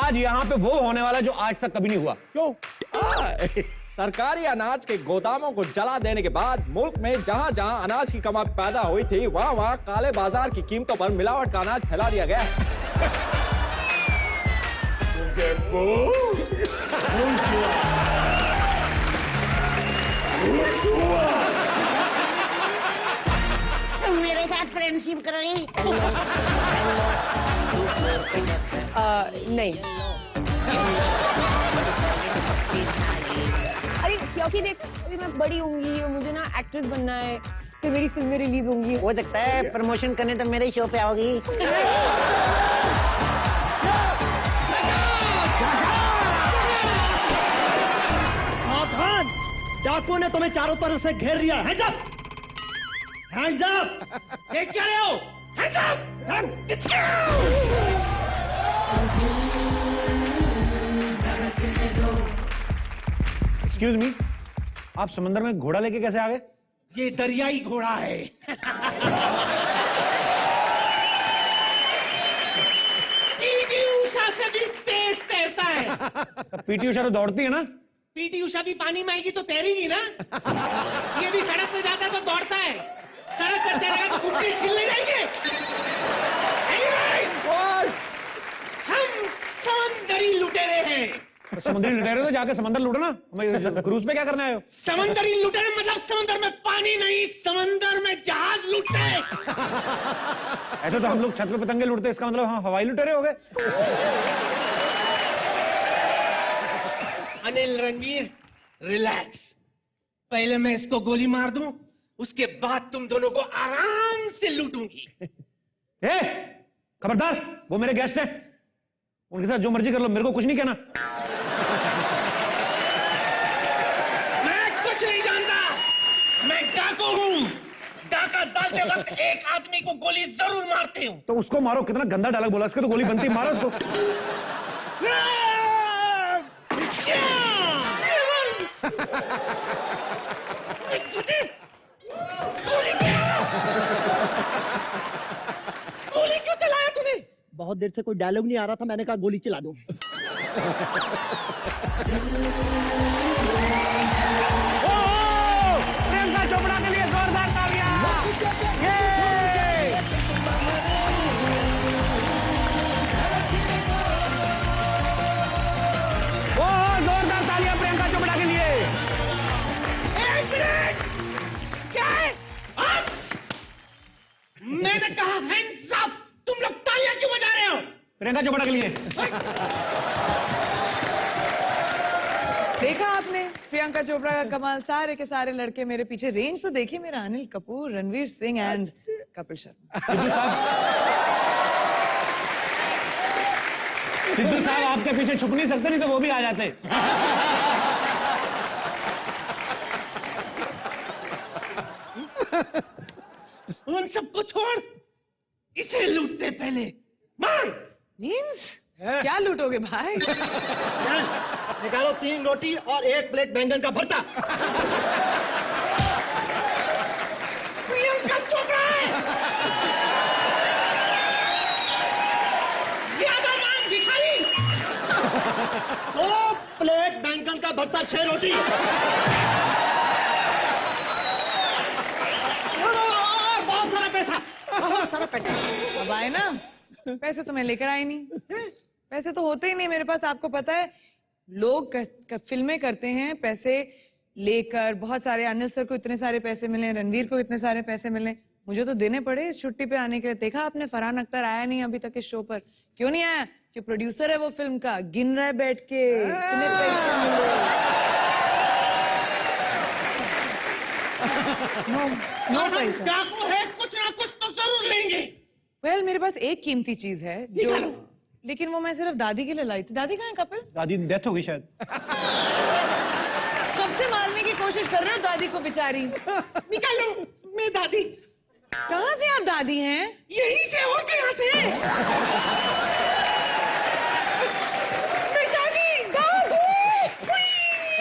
आज यहाँ पे वो होने वाला जो आज तक कभी नहीं हुआ। क्यों? सरकारी अनाज के गोदामों को जला देने के बाद मुल्क में जहां जहां अनाज की कमी पैदा हुई थी वहां वहां काले बाजार की कीमतों पर मिलावट का अनाज फैला दिया गया। तुम मेरे साथ फ्रेंडशिप करोगी? नहीं। अरे क्योंकि देख, अभी मैं बड़ी होंगी और मुझे ना एक्ट्रेस बनना है, फिर मेरी फिल्में रिलीज होंगी। हो सकता है प्रमोशन करने तो मेरे शो पे आओगी। सावधान, डाकुओं ने तुम्हें चारों तरफ से घेर लिया। Hands up! Hands up! देख क्या रहे हो? Hands up! एक्सक्यूज मी, आप समंदर में घोड़ा लेके कैसे आ गए? ये दरियाई घोड़ा है। पीटी उषा से भी तेज तैरता है। पीटी उषा तो दौड़ती है ना? पीटी उषा भी पानी में आएगी तो तैरेगी ना। ये भी सड़क पे जाता है तो दौड़ता है, सड़क पे तैरेगा तो कुर्सी छिलने जाएंगे। हम समंदरी लुटेरे हैं। तो समुद्री लुटेरे तो जाके समंदर लूटो ना, हमें क्रूज पे क्या करने आए हो? समंदरी लुटेरे मतलब समंदर में पानी नहीं, समंदर में जहाज लूटते हैं। ऐसे तो हम लोग छत पे पतंगे लूटते, इसका मतलब हम हवाई लुटेरे हो गए। अनिल रणवीर, रिलैक्स। पहले मैं इसको गोली मार दूं, उसके बाद तुम दोनों को आराम से लूटूंगी। खबरदार, वो मेरे गेस्ट हैं, उनके साथ जो मर्जी कर लो, मेरे को कुछ नहीं कहना। मैं कुछ नहीं जानता, मैं डाकू हूं। डाका डालते वक्त एक आदमी को गोली जरूर मारते हूं। तो उसको मारो, कितना गंदा डायलॉग बोला, इसके तो गोली बनती, मारो उसको। गोली क्यों चलाया तूने? बहुत देर से कोई डायलॉग नहीं आ रहा था, मैंने कहा गोली चला दूं। प्रियंका चोपड़ा के लिए जोरदार तालियां। जोरदार तालियां प्रियंका चोपड़ा के लिए। एक मिनट, क्या है? मैंने कहा हैंड्स अप, तुम लोग तालियां क्यों बजा रहे हो? प्रियंका चोपड़ा के लिए। देखा आपने प्रियंका चोपड़ा का कमाल, सारे के सारे लड़के मेरे पीछे। रेंज तो देखिए मेरा, अनिल कपूर, रणवीर सिंह एंड कपिल शर्मा। सिद्धू साहब आपके पीछे छुप नहीं सकते, नहीं तो वो भी आ जाते। उन सबको छोड़, इसे लूटते पहले। मार। मीन्स क्या लूटोगे भाई? निकालो 3 रोटी और 1 प्लेट बैंगन का भरता। प्रियंका चोपड़ा है। ज्यादा मांग भिखारी। 2 प्लेट बैंगन का भरता, 6 रोटी। बहुत सारा पैसा, बहुत सारा पैसा। अब आए ना, पैसे तो मैं लेकर आई नहीं। पैसे तो होते ही नहीं मेरे पास, आपको पता है। लोग फिल्में करते हैं पैसे लेकर, बहुत सारे, अनिल सर को इतने सारे पैसे मिले, रणवीर को इतने सारे पैसे मिले, मुझे तो देने पड़े इस छुट्टी पे आने के लिए। देखा आपने फरहान अख्तर आया नहीं अभी तक इस शो पर। क्यों नहीं आया? कि प्रोड्यूसर है वो फिल्म का, गिन रहा है बैठ के इतने पैसे मिले। नो पैसा। डाकू है, कुछ ना कुछ तो जरूर लेंगे। वेल, मेरे पास एक कीमती चीज है जो, लेकिन वो मैं सिर्फ दादी के लिए लाई थी। दादी कहाँ है कपिल? दादी डेथ हो गई शायद। कब से मारने की कोशिश कर रहे हो दादी को बेचारी? निकालो, मैं दादी। कहाँ से आप दादी हैं? यहीं से, और कहाँ से?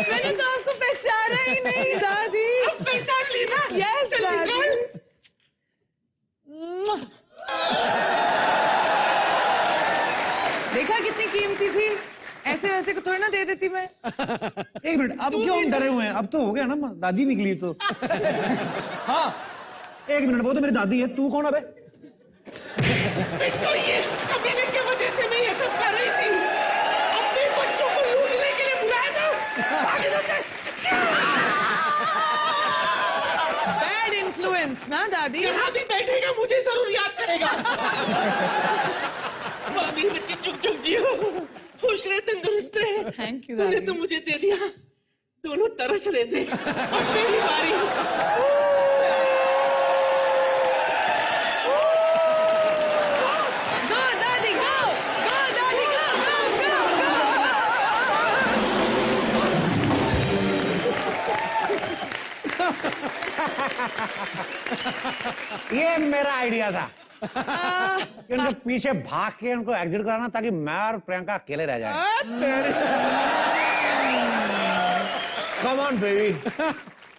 मैंने तो आपको पहचाना ही नहीं दादी। अब पहचान ली ना? यस दादी। देखा कितनी कीमती थी, ऐसे वैसे को थोड़ी ना दे देती मैं। एक मिनट, अब क्यों हम डरे हुए हैं? अब तो हो गया ना, दादी निकली तो। हाँ, एक मिनट, वो तो मेरी दादी है, तू कौन अबे? तो ये कमीने की वजह से मैं ये सब कर रही थी। अपने बच्चों को लूटने के लिए बुलाया था। आगे चलते। बैड इन्फ्लुएंस ना दादी। जहाँ भी बैठेगा मुझे जरूर याद करेगा। वाह मेरी बच्ची, चुप चुप जियो, खुश रहे, तंदुरुस्त रहे। थैंक यू तूने दादी। तो मुझे दे दिया, दोनों तरस रहे थे। अब मेरी बारी। Go दादी go, go दादी go, go go ये मेरा आइडिया था कि उनके पीछे भाग के उनको एग्जिट कराना, ताकि मैं और प्रियंका अकेले रह जाए। Come on baby,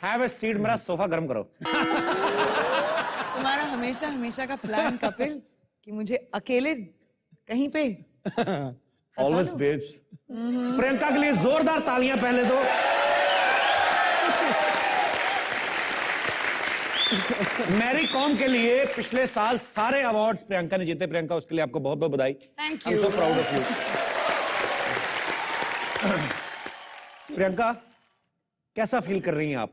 have a seat, मेरा सोफा गर्म करो। तुम्हारा हमेशा हमेशा का प्लान कपिल कि मुझे अकेले कहीं पे ऑलवेज बेब्स। प्रियंका के लिए जोरदार तालियां पहले दो। मैरी कॉम के लिए पिछले साल सारे अवार्ड्स प्रियंका ने जीते। प्रियंका, उसके लिए आपको बहुत बहुत बधाई। Thank I you. Am so proud of you. Priyanka, कैसा फील कर रही हैं आप?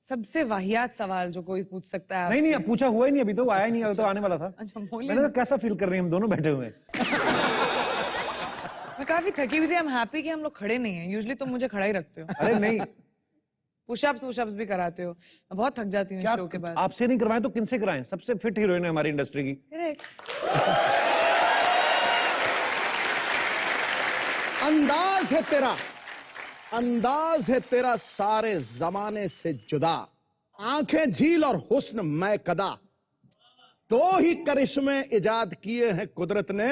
सबसे वाहियात सवाल जो कोई पूछ सकता है। नहीं नहीं, अब पूछा हुआ ही नहीं, अभी तो आया ही नहीं, अभी तो आने वाला था। अच्छा बोलिए। मैंने कहा कैसा फील कर रही हैं? हम दोनों बैठे हुए हैं। मैं काफी थकी हुई थी। हम हैप्पी कि हम लोग खड़े नहीं हैं। यूजुअली तुम मुझे खड़ा ही रखते हो। अरे नहीं, पुशअप्स भी कराते हो। मैं बहुत थक जाती हूँ क्या शो के बाद। आपसे नहीं करवाएं तो किनसे कराएं? सबसे फिट हीरोइन है हमारी इंडस्ट्री की। करेक्ट। अंदाज है तेरा, अंदाज है तेरा सारे जमाने से जुदा, आंखें झील और हुस्न मैं कदा, दो ही करिश्मे इजाद किए हैं कुदरत ने,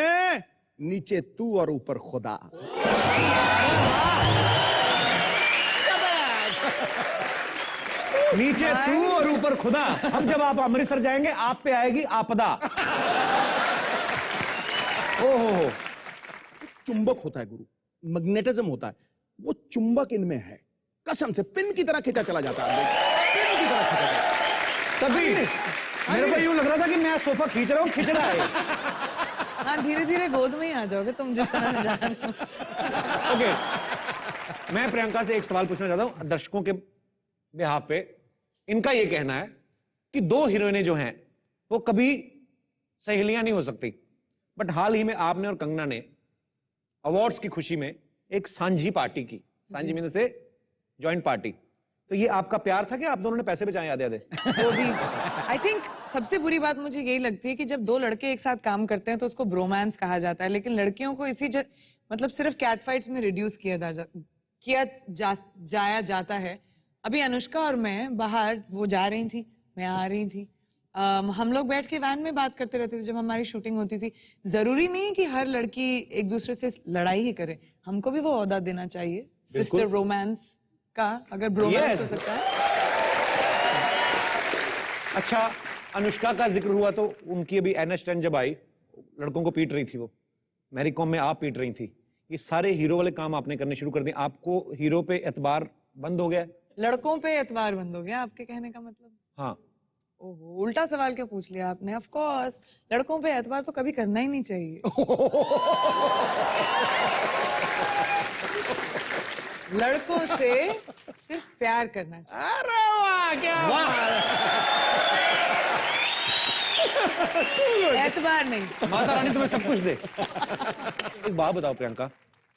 नीचे तू और ऊपर खुदा। नीचे तू और ऊपर खुदा। अब जब आप अमृतसर जाएंगे, आप पे आएगी आपदा। ओहो, चुंबक होता है गुरु, मैग्नेटिज्म होता है, वो चुंबक इनमें है, कसम से पिन की तरह खींचा चला जाता है, पिन की तरह खींचा जाता है। तभी मेरे को यूं लग रहा था कि मैं सोफा खींच रहा हूँ, खिंचड़ा है। हाँ, धीरे धीरे गोद में ही आ जाओगे तुम जिस तरह से जा रहे हो। ओके, मैं प्रियंका से एक सवाल पूछना चाहता हूँ दर्शकों के बिहाफ पे। इनका ये कहना है कि दो हीरोइनें जो हैं वो कभी सहेलियां नहीं हो सकती, बट हाल ही में आपने और कंगना ने अवार्ड्स की खुशी में एक सांझी पार्टी की। सांझी मीन से जॉइंट पार्टी। तो ये आपका प्यार था कि आप दोनों ने पैसे बचाए आधे आधे? वो भी आई थिंक सबसे बुरी बात मुझे यही लगती है कि जब दो लड़के एक साथ काम करते हैं तो उसको ब्रोमांस कहा जाता है, लेकिन लड़कियों को मतलब सिर्फ कैट फाइट्स में रिड्यूस जाया जाता है। अभी अनुष्का और मैं बाहर, वो जा रही थी, मैं आ रही थी, हम लोग बैठ के वैन में बात करते रहते थे जब हमारी शूटिंग होती थी। जरूरी नहीं कि हर लड़की एक दूसरे से लड़ाई ही करे, हमको भी वो ओहदा देना चाहिए सिस्टर रोमांस का, अगर ब्रोमांस हो सकता है। अच्छा, अनुष्का का जिक्र हुआ तो उनकी अभी NH10 जब आई, लड़कों को पीट रही थी वो, मैरी कॉम में आप पीट रही थी। ये सारे हीरो वाले काम आपने करने शुरू कर दिए, आपको हीरो पे एतबार बंद हो गया? लड़कों पे एतबार बंद हो गया, आपके कहने का मतलब? हाँ। ओहो, उल्टा सवाल क्यों पूछ लिया आपने? ऑफ कोर्स लड़कों पे एतबार तो कभी करना ही नहीं चाहिए। लड़कों से सिर्फ प्यार करना चाहिए। अरे वाह, क्या एतबार नहीं। माता रानी तुम्हें सब कुछ दे। एक बात बताओ प्रियंका,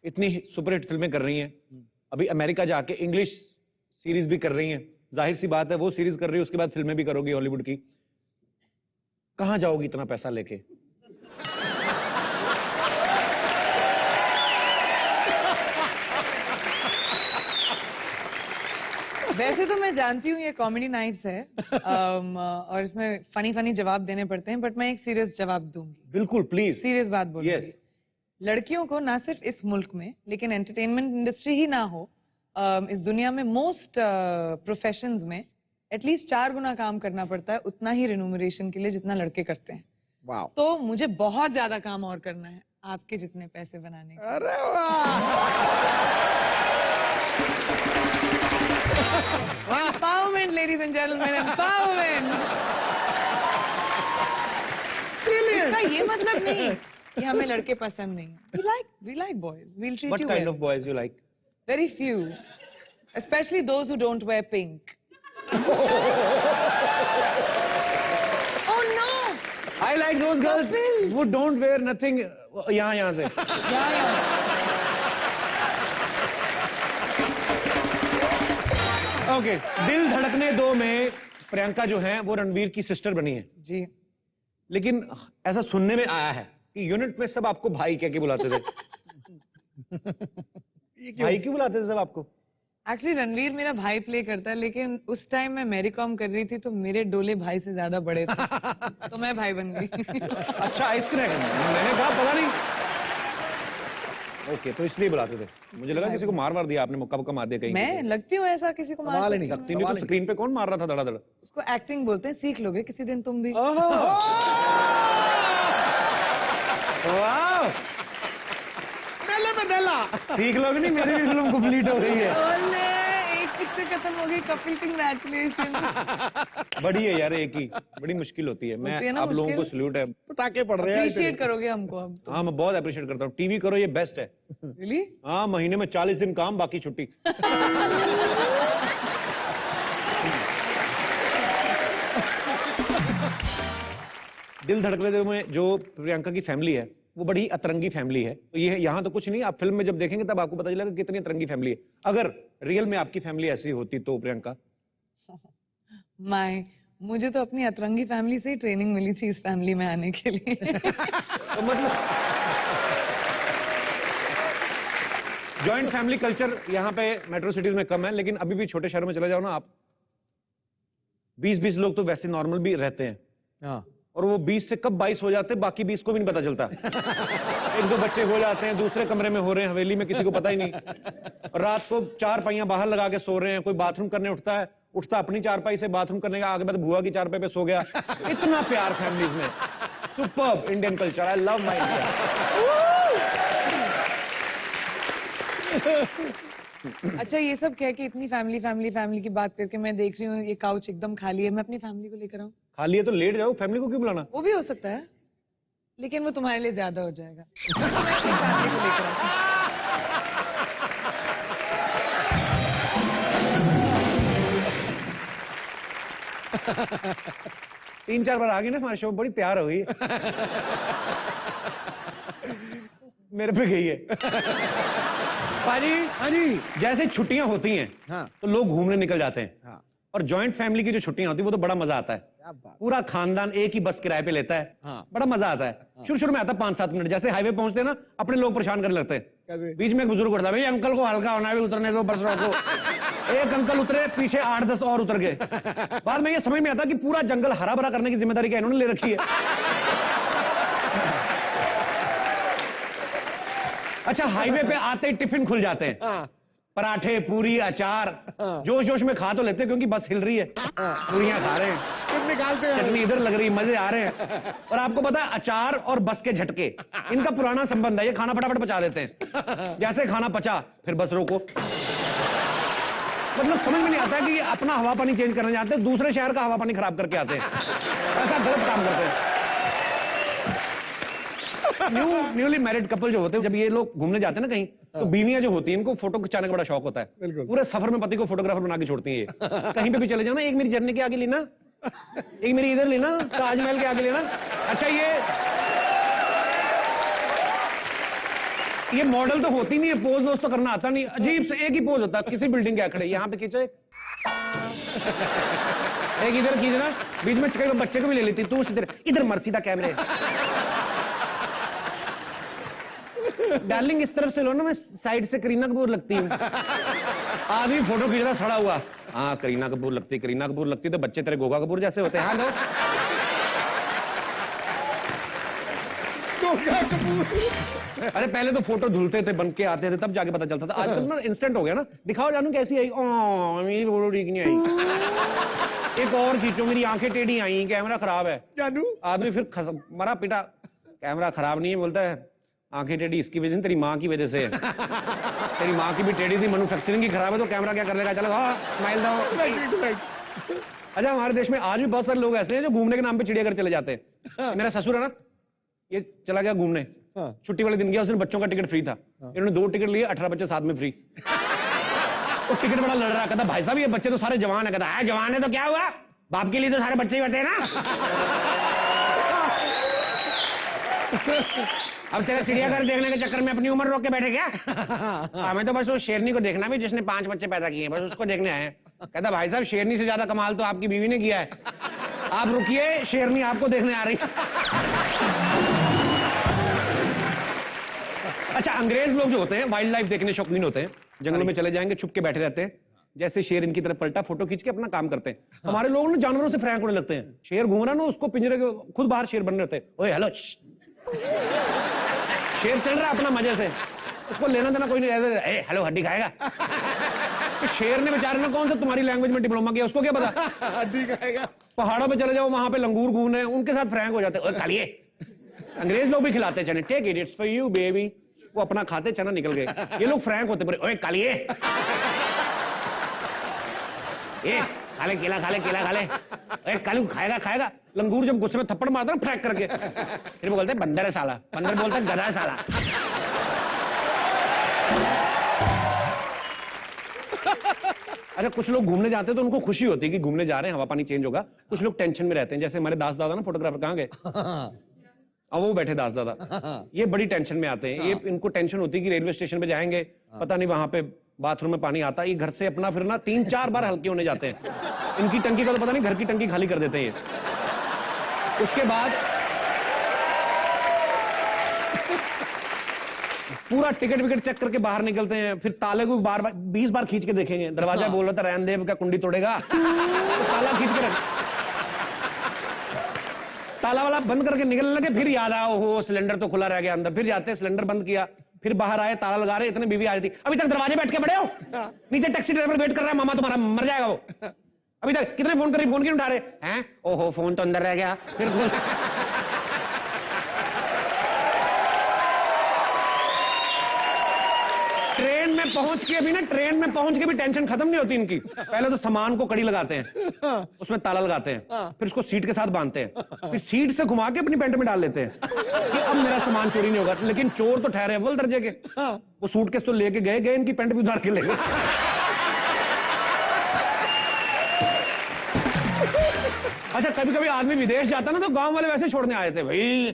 इतनी सुपरहिट फिल्में कर रही हैं, अभी अमेरिका जाके इंग्लिश सीरीज भी कर रही हैं, जाहिर सी बात है वो सीरीज कर रही है, उसके बाद फिल्में भी करोगी हॉलीवुड की, कहां जाओगी इतना पैसा लेके? वैसे तो मैं जानती हूँ ये कॉमेडी नाइट्स है और इसमें फनी जवाब देने पड़ते हैं, बट मैं एक सीरियस जवाब दूंगी। बिल्कुल, प्लीज। सीरियस बात बोलूंगी। यस। लड़कियों को ना सिर्फ इस मुल्क में, लेकिन एंटरटेनमेंट इंडस्ट्री ही ना हो, इस दुनिया में मोस्ट प्रोफेशंस में एटलीस्ट 4 गुना काम करना पड़ता है उतना ही रिन्यूमरेशन के लिए जितना लड़के करते हैं। वाह। तो मुझे बहुत ज्यादा काम और करना है, आपके जितने पैसे बनाने के। अरे वाह! Empowerment, ladies and gentlemen, empowerment. इसका ये मतलब नहीं कि हमें लड़के पसंद नहीं है. We like boys. We'll treat What you kind well. of boys you like? Very few, especially those who don't wear pink. Oh no! I like those girls Kapil. who don't wear nothing. यहाँ से. Yeah. Okay, दिल धड़कने दो में प्रियंका जो है वो रणवीर की सिस्टर बनी है, जी. लेकिन ऐसा सुनने में आया है कि यूनिट में सब आपको भाई कह के बुलाते थे. भाई क्यों बुलाते थे सब आपको? एक्चुअली रणवीर मेरा भाई प्ले करता है, लेकिन उस टाइम मैं मैरी कॉम कर रही थी तो मेरे डोले भाई से ज्यादा बड़े थे, तो मैं भाई बन गई. अच्छा, आइसक्रीम मैंने कहा पता नहीं. ओके, तो इसलिए बुलाते थे. मुझे लगा किसी को मार दिया आपने, मुक्का मुक्का मार दिया कहीं. मैं लगती हूँ ऐसा किसी को मार सवाल ही नहीं सकती लगती हूँ. नहीं तो स्क्रीन पे कौन मार रहा था धड़ाधड़? उसको एक्टिंग बोलते हैं, सीख लोगे किसी दिन तुम भी. वाह, मेले में देला। सीख लोगे नहीं, मेरी भी फिल्म कंप्लीट हो गई है. ओले, एक पिक्चर खत्म हो गई. कपिल, कंग्रेचुलेशन. बड़ी है यार, एक ही बड़ी मुश्किल होती है. मैं होती है ना आप लोगों को मुश्किल. सल्यूट है. पटाखे पड़ रहे हैं। अप्रिशिएट करोगे हमको अब तो. हाँ, मैं बहुत अप्रिशिएट करता हूँ. टीवी करो, ये बेस्ट है. रियली? हाँ, महीने में 40 दिन काम, बाकी छुट्टी. दिल धड़कने दो में जो प्रियंका की फैमिली है वो बड़ी अतरंगी फैमिली है. तो ये यहाँ तो कुछ नहीं, आप फिल्म में जब देखेंगे तब आपको पता चलेगा कितनी अतरंगी फैमिली है. अगर रियल में आपकी फैमिली ऐसी होती तो प्रियंका? मुझे तो अपनी अतरंगी फैमिली से ही ट्रेनिंग मिली थी इस फैमिली में आने के लिए. तो मतलब जॉइंट फैमिली कल्चर यहाँ पे मेट्रो सिटीज में कम है, लेकिन अभी भी छोटे शहरों में चले जाओ ना आप, 20-20 लोग तो वैसे नॉर्मल भी रहते हैं. हाँ। और वो 20 से कब 22 हो जाते हैं बाकी 20 को भी नहीं पता चलता. एक दो बच्चे हो जाते हैं, दूसरे कमरे में हो रहे हैं, हवेली में किसी को पता ही नहीं. और रात को 4 पहियां बाहर लगा के सो रहे हैं. कोई बाथरूम करने उठता अपनी चारपाई से बाथरूम करने का, आगे बाद बुआ की चारपाई पे सो गया. इतना प्यार फैमिलीज में. Superb Indian culture. I love my India. अच्छा, ये सब कह के इतनी फैमिली की बात करके मैं देख रही हूँ ये काउच एकदम खाली है. मैं अपनी फैमिली को लेकर आऊँ? खाली है तो लेट जाओ, फैमिली को क्यों बुलाना? वो भी हो सकता है, लेकिन वो तुम्हारे लिए ज्यादा हो जाएगा. मैं अपनी फैमिली को लेकर आती हूँ. 3-4 बार आ गई ना हमारे शो, बड़ी तैयार हो गई. मेरे पे गई है. पाजी, हाँ जी। जैसे छुट्टियां होती हैं हाँ। तो लोग घूमने निकल जाते हैं. हाँ। और जॉइंट फैमिली की जो छुट्टियां होती है वो तो बड़ा मजा आता है. क्या बात। पूरा खानदान एक ही बस किराए पे लेता है. हाँ। बड़ा मजा आता है. शुरू में आता है 5-7 मिनट, जैसे हाईवे पहुंचते हैं ना अपने लोग परेशान करने लगते हैं. कैसे? बीच में एक बुजुर्ग उठता है, भाई अंकल को हल्का होना है, उतरने दो, बस रोको. एक अंकल उतरे, पीछे 8-10 और उतर गए. बाद में ये समझ में आता कि पूरा जंगल हरा भरा करने की जिम्मेदारी क्या इन्होंने ले रखी है. अच्छा, हाईवे पे आते ही टिफिन खुल जाते हैं. हाँ। पराठे, पूरी, अचार. हाँ। जोश जोश में खा तो लेते हैं क्योंकि बस हिल रही है. पूरियां खा रहे हैं, फिर निकालते हैं। चटनी इधर लग रही है, मजे आ रहे हैं. और आपको पता है अचार और बस के झटके इनका पुराना संबंध है. ये खाना फटाफट पचा देते हैं. जैसे खाना पचा फिर बस रोको. मतलब समझ में नहीं आता कि ये अपना हवा पानी चेंज करने जाते हैं, दूसरे शहर का हवा पानी खराब करके आते हैं. ऐसा गलत काम करते हैं. न्यूली मैरिड कपल जो होते हैं, जब ये लोग घूमने जाते हैं ना कहीं, तो बीवियां जो होती हैं इनको फोटो खिंचाने का बड़ा शौक होता है. बिल्कुल। पूरे सफर में पति को फोटोग्राफर बना के छोड़ती है ये. कहीं पे भी चले जाओ ना, एक मेरी झरने के आगे लेना, एक मेरी इधर लेना, ताजमहल के आगे लेना. अच्छा, ये मॉडल तो होती नहीं है, पोज वोज तो करना आता नहीं. अजीब से एक ही पोज होता है किसी बिल्डिंग के आखड़े. यहाँ पे खींचो एक इधर खींचना, बीच में कई बच्चे को भी ले लेती. तू इधर मर सीधा कैमरे. डार्लिंग इस तरफ से लो ना, मैं साइड से करीना कपूर लगती हूँ. आदमी फोटो खींच रहा खड़ा हुआ. हाँ, करीना कपूर लगती तो बच्चे तेरे गोगा कपूर जैसे होते हैं. हाँ, लो. गोगा कपूर। अरे पहले तो फोटो धुलते थे, बन के आते थे, तब जाके पता चलता था. आजकल ना इंस्टेंट हो गया ना. दिखाओ जानू कैसी आई. मेरी फोटो ठीक नहीं आई. एक और खींचो, मेरी आंखें टेढ़ी आई, कैमरा खराब है. जानू। आदमी फिर मरा पिटा. कैमरा खराब नहीं है, बोलता है आंखें टेढ़ी इसकी वजह से, तेरी माँ की वजह से है। तेरी माँ की भी टेढ़ी थी, मैन्युफैक्चरिंग की खराब है, तो कैमरा क्या कर लेगा? चलो हाँ, स्माइल दो। अच्छा, हमारे देश में आज भी बहुत सारे लोग ऐसे हैं जो घूमने के नाम पे चिड़ियाघर चले जाते हैं। मेरा ससुर है ना, ये चला गया घूमने, छुट्टी वाले दिन गया, उसने बच्चों का टिकट फ्री था, इन्होंने 2 टिकट लिए, 18 बच्चे साथ में फ्री। वो टिकट बड़ा लड़ रहा, कहता भाई साहब ये बच्चे तो सारे जवान है। कहता है जवान है तो क्या हुआ, बाप के लिए तो सारे बच्चे ही होते हैं ना। अब तेरा चिड़ियाघर देखने के चक्कर में अपनी उम्र रोक के बैठे क्या? हमें तो बस वो शेरनी को देखना भी जिसने 5 बच्चे पैदा किए हैं, बस उसको देखने आए हैं। कहता भाई साहब शेरनी से ज्यादा कमाल तो आपकी बीवी ने किया है, आप रुकिए, शेरनी आपको देखने आ रही। अच्छा, अंग्रेज लोग जो होते हैं वाइल्ड लाइफ देखने शौकीन होते हैं, जंगलों में चले जाएंगे, छुप के बैठे रहते हैं, जैसे शेर इनकी तरफ पलटा, फोटो खींच के अपना काम करते हैं। हमारे लोग ना जानवरों से फ्रैंक होने लगते हैं, शेर घूम रहा ना, उसको पिंजरे के खुद बाहर शेर बन रहते हैं, ओए हेलो, शेर चल रहा है अपना मजे से, उसको लेना देना कोई नहीं, ए हेलो हड्डी खाएगा। तो शेर ने बेचारे ने कौन सा तुम्हारी लैंग्वेज में डिप्लोमा किया, उसको क्या पता हड्डी खाएगा। पहाड़ों पे चले जाओ, वहां पे लंगूर घूमने हैं, उनके साथ फ्रैंक हो जाते हैं, खालिए। अंग्रेज लोग भी खिलाते चने, take it, it's for you baby, वो अपना खाते, चना निकल गए। ये लोग फ्रैंक होते पूरे, ओए कालिए, ए खाले केला, खाले केला, खाले, ए कालू खाएगा खाएगा। लंगूर जब गुस्से में थप्पड़ मारता ना फ्रैंक करके, फिर वो बोलते हैं बंदर है साला, बंदर बोलता है गधा है साला। अच्छा, कुछ लोग घूमने जाते हैं तो उनको खुशी होती है कि घूमने जा रहे हैं, हवा पानी चेंज होगा। कुछ लोग टेंशन में रहते हैं, जैसे हमारे दास दादा ना फोटोग्राफर, कहाँ गए? अब वो बैठे दास दादा, ये बड़ी टेंशन में आते हैं। ये इनको टेंशन होती है कि रेलवे स्टेशन पे जाएंगे, पता नहीं वहां पे बाथरूम में पानी आता है, ये घर से अपना फिर ना 3-4 बार हल्के होने जाते हैं। इनकी टंकी का तो पता नहीं, घर की टंकी खाली कर देते हैं ये। उसके बाद पूरा टिकट विकेट चेक करके बाहर निकलते हैं, फिर ताले को 20 बार खींच के देखेंगे। दरवाजा बोल रहा था रहन देव का कुंडी तोड़ेगा, तो ताला खींच के रख, ताला वाला बंद करके निकलने लगे, फिर याद आया हो सिलेंडर तो खुला रह गया अंदर, फिर जाते सिलेंडर बंद किया, फिर बाहर आए, ताला लगा रहे, इतने बीवी आ रही थी, अभी तक दरवाजे बैठ के बड़े हो, नीचे टैक्सी ड्राइवर वेट कर रहा है, मामा तुम्हारा मर जाएगा वो, अभी तक कितने फोन करी, फोन क्यों उठा रहे हैं? ओहो फोन तो अंदर रह गया, फिर ट्रेन में पहुंच के भी ना, ट्रेन में पहुंच के भी टेंशन खत्म नहीं होती इनकी। पहले तो सामान को कड़ी लगाते हैं, उसमें ताला लगाते हैं, फिर उसको सीट के साथ बांधते हैं, फिर सीट से घुमा के अपनी पैंट में डाल लेते हैं कि अब मेरा सामान चोरी नहीं होगा। लेकिन चोर तो ठहरे अव्वल दर्जे के, वो सूटकेस तो लेके गए, इनकी पैंट भी उतार के ले गए। अच्छा, कभी कभी आदमी विदेश जाता ना, तो गांव वाले वैसे छोड़ने आए थे, भाई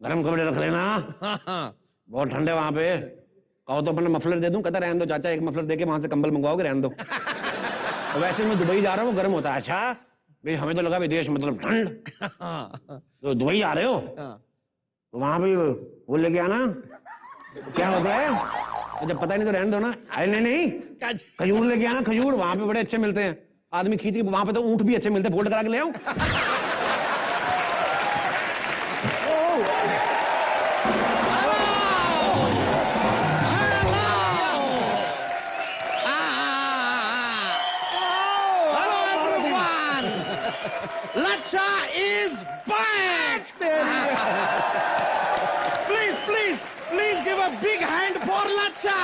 गर्म कपड़े रख लेना, बहुत ठंडे वहां पे, कहो तो अपना मफलर दे दूं। कहता रहने दो चाचा, एक मफलर देके वहां से कंबल मंगवाओगे, रहने दो। तो वैसे मैं दुबई जा रहा हूँ, गर्म होता है। अच्छा भाई, हमें तो लगा विदेश मतलब ठंड, तो दुबई आ रहे हो तो वहां भी वो लेके आना, क्या होता है? तो जब पता नहीं तो रहने दो ना। अरे नहीं, खजूर लेके आना, खजूर वहां पे बड़े अच्छे मिलते हैं। आदमी खींच के, वहां पे तो ऊंट भी अच्छे मिलते हैं, फोल्ड करा के ले आऊं। Lacha is back! Please give a big hand for Lacha!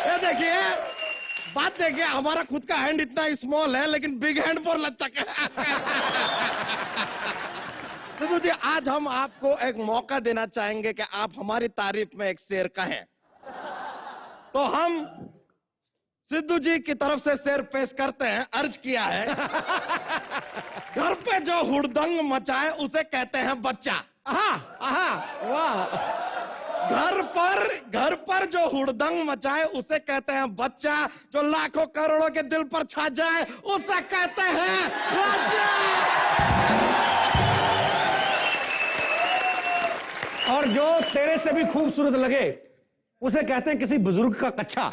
ये देखिए, बात देखिए, हमारा खुद का हैंड इतना स्मॉल है, लेकिन बिग हैंड फॉर लच्चा का। सिद्धू जी, आज हम आपको एक मौका देना चाहेंगे कि आप हमारी तारीफ में एक शेर कहें। तो हम सिद्धू जी की तरफ से शेर पेश करते हैं। अर्ज किया है, घर पे जो हुड़दंग मचाए उसे कहते हैं बच्चा। वाह। घर पर जो हुड़दंग मचाए उसे कहते हैं बच्चा, जो लाखों करोड़ों के दिल पर छा जाए उसे कहते हैं राजा। और जो तेरे से भी खूबसूरत लगे उसे कहते हैं किसी बुजुर्ग का कच्चा।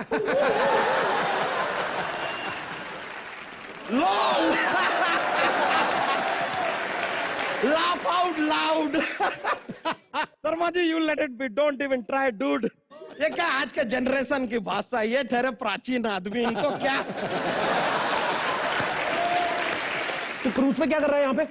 Laugh out loud. Sharma ji, you let it be. Don't even try, dude. ये क्या आज के जनरेशन की भाषा, ये ठहरे प्राचीन आदमी, इनको क्या। तो क्रूज पे क्या कर रहा है यहाँ पे?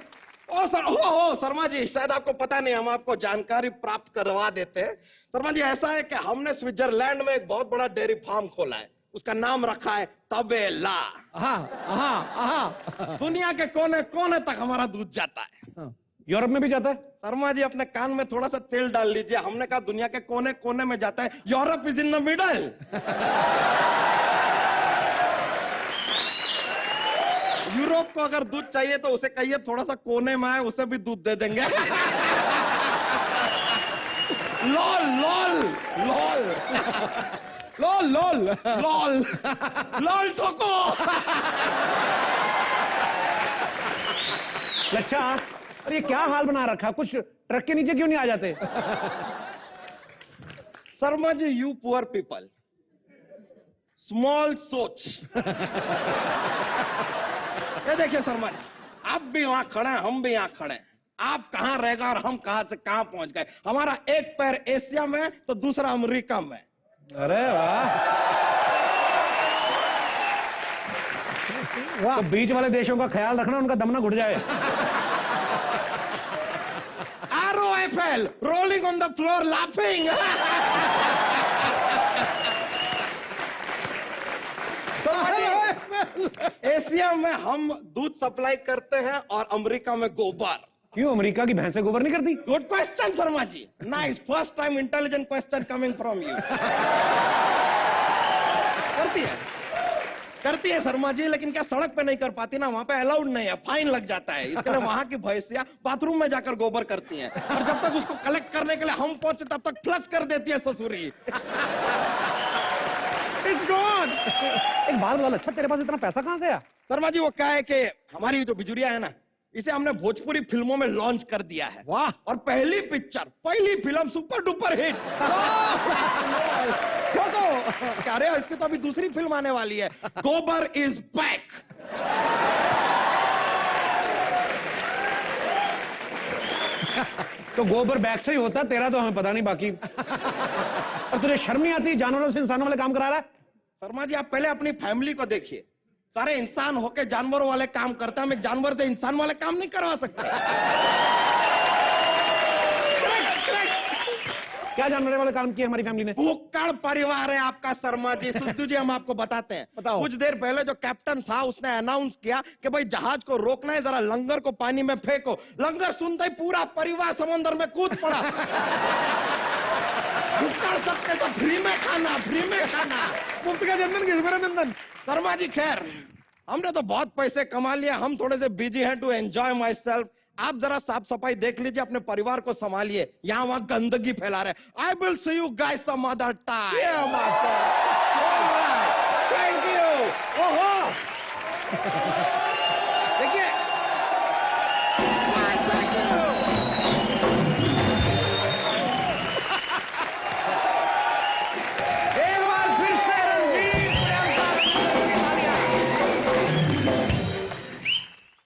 ओ सर, हो शर्मा जी, शायद आपको पता नहीं, हम आपको जानकारी प्राप्त करवा देते हैं। शर्मा जी, ऐसा है कि हमने स्विट्जरलैंड में एक बहुत बड़ा डेयरी फार्म खोला है। उसका नाम रखा है तबेला। दुनिया के कोने कोने तक हमारा दूध जाता है। यूरोप में भी जाता है? शर्मा जी, अपने कान में थोड़ा सा तेल डाल लीजिए। हमने कहा दुनिया के कोने कोने में जाता है। Europe is in the middle. Europe को अगर दूध चाहिए तो उसे कहिए थोड़ा सा कोने में आए, उसे भी दूध दे देंगे। लॉल लॉल लॉल लोल लोल लॉल लॉल ठोको। अच्छा, अरे ये क्या हाल बना रखा, कुछ ट्रक के नीचे क्यों नहीं आ जाते? Sharma ji, you poor people, small सोच। ये देखिए शर्मा जी, आप भी वहां खड़े हैं, हम भी यहां खड़े हैं। आप कहां रहेगा और हम कहां से कहां पहुंच गए। हमारा एक पैर एशिया में तो दूसरा अमेरिका में। अरे वाह, तो बीच वाले देशों का ख्याल रखना, उनका दम ना घुट जाए। ROFL, rolling on the floor laughing। Asia में हम दूध सप्लाई करते हैं और अमेरिका में गोबर। क्यों, अमेरिका की भैंसें गोबर नहीं करती? Good question Sharma ji, nice, first time intelligent question coming from you. करती है शर्मा जी, लेकिन क्या सड़क पे नहीं कर पाती ना, वहां पे अलाउड नहीं है, फाइन लग जाता है। इसके लिए वहां की भैंसियां बाथरूम में जाकर गोबर करती हैं, और जब तक उसको कलेक्ट करने के लिए हम पहुंचे तब तक फ्लश कर देती है ससुरी। It's gone. एक बात बोल, अच्छा तेरे पास इतना पैसा कहां से आया? शर्मा जी, वो क्या है कि हमारी जो बिजुरिया है ना, इसे हमने भोजपुरी फिल्मों में लॉन्च कर दिया है। वाह, और पहली फिल्म सुपर डुपर हिट। क्या रे, इसकी तो अभी दूसरी फिल्म आने वाली है, गोबर इज बैक। तो गोबर बैग से ही होता, तेरा तो हमें पता नहीं बाकी। और तुझे शर्म नहीं आती, जानवरों से इंसानों वाले काम करा रहा है? शर्मा जी, आप पहले अपनी फैमिली को देखिए। सारे इंसान होके जानवरों वाले काम करते हैं, हम एक जानवर से इंसान वाले काम नहीं करवा सकते। क्या जानवर वाले काम किए हमारी फैमिली ने? भुक्कड़ परिवार है आपका शर्मा जी। सुद्धू जी, हम आपको बताते हैं। बताओ। कुछ देर पहले जो कैप्टन था, उसने अनाउंस किया कि भाई जहाज को रोकना है, जरा लंगर को पानी में फेंको। लंगर सुनते ही पूरा परिवार समुद्र में कूद पड़ा। भुक्कड़ सबके सब फ्री में खाना, फ्री में खाना। मुफ्त का जनधन किस मेरा जनधन? शर्मा जी, खैर हमने तो बहुत पैसे कमा लिए, हम थोड़े से बिजी हैं टू एंजॉय माई सेल्फ। आप जरा साफ सफाई देख लीजिए, अपने परिवार को संभालिए, यहाँ वहां गंदगी फैला रहे। I will see you guys some other time. Thank you. ओहो, देखिए, एक बार फिर से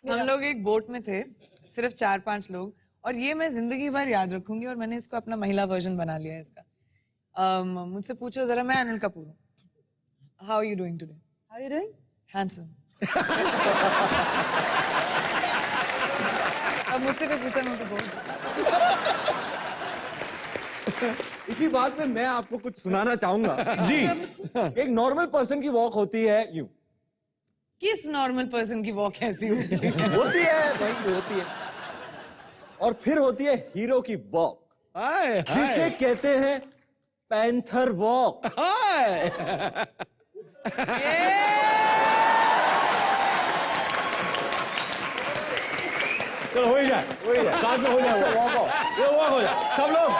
हम लोग एक बोट में थे, सिर्फ 4-5 लोग, और ये मैं जिंदगी भर याद रखूंगी, और मैंने इसको अपना महिला वर्जन बना लिया है इसका। मुझसे पूछो जरा, मैं अनिल कपूर हूँ। How are you doing today? How are you doing? Handsome. अब मुझसे कोई पूछा, मैं तो बोल। इसी बात पे मैं आपको कुछ सुनाना चाहूंगा। जी। एक नॉर्मल पर्सन की वॉक होती है यूं। किस नॉर्मल पर्सन की वॉक ऐसी होती है? होती है भाई, होती है। और फिर होती है हीरो की वॉक, जिसे कहते हैं पैंथर वॉक। चलो हो ही जाए, साथ में हो जाए, वो वॉक हो जाए। सब लोग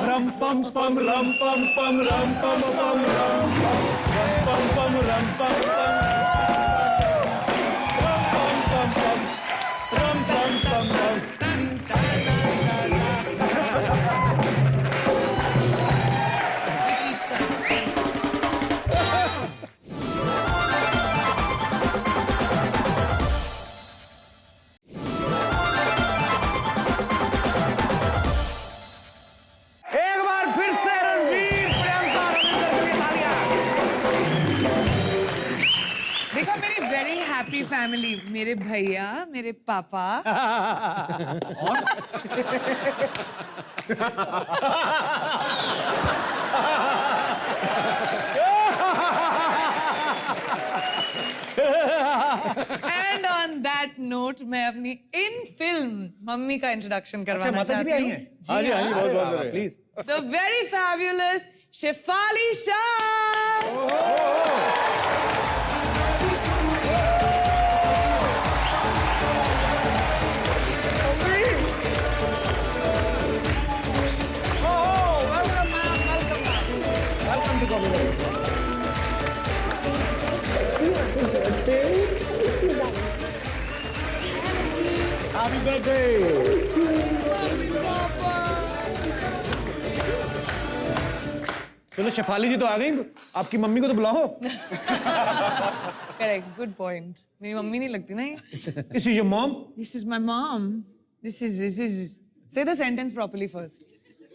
रम पम पम रम पम पम रम पम पम रम पम पम रम पम पम रम पम पम रम। एक बार फिर से रणवीर, प्रियंका, रविंदर की तालियां। फैमिली, मेरे भैया, मेरे पापा एंड ऑन दैट नोट मैं अपनी इन फिल्म मम्मी का इंट्रोडक्शन करवाना माता जी भी चाहती आई हूँ। हैं? हाँ जी, हाँ जी, बहुत बहुत please. The very fabulous Shefali Shah. Happy birthday! चलो शेफाली जी तो आ गई, आपकी मम्मी को तो बुलाओ। Correct, good point. मेरी मम्मी नहीं लगती ना ये। This is your mom? This is my mom. This is. Say the sentence properly first.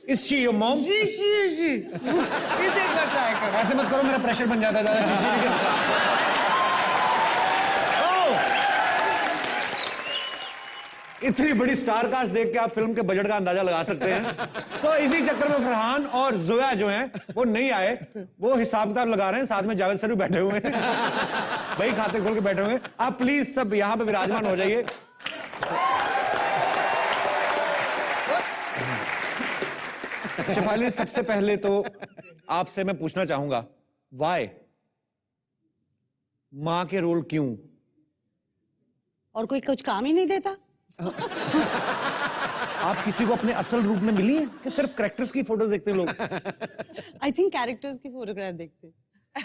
Is she your mom? जी। इसे एक बार try करो। ऐसे मत करो, मेरा प्रेशर बन जाता है ज्यादा। इतनी बड़ी स्टार कास्ट देख के आप फिल्म के बजट का अंदाजा लगा सकते हैं। तो इसी चक्कर में फरहान और जोया जो हैं वो नहीं आए, वो हिसाब किताब लगा रहे हैं, साथ में जावेद सर भी बैठे हुए हैं। भाई खाते खोल के बैठे हुए हैं। आप प्लीज सब यहाँ पे विराजमान हो जाइए। शेफाली, सबसे पहले तो आपसे मैं पूछना चाहूंगा, वाई, मां के रोल क्यों? और कोई कुछ काम ही नहीं देता। आप किसी को अपने असल रूप में मिली हैं कि सिर्फ कैरेक्टर्स की फोटोज देखते हैं लोग? आई थिंक कैरेक्टर्स की फोटोग्राफ देखते।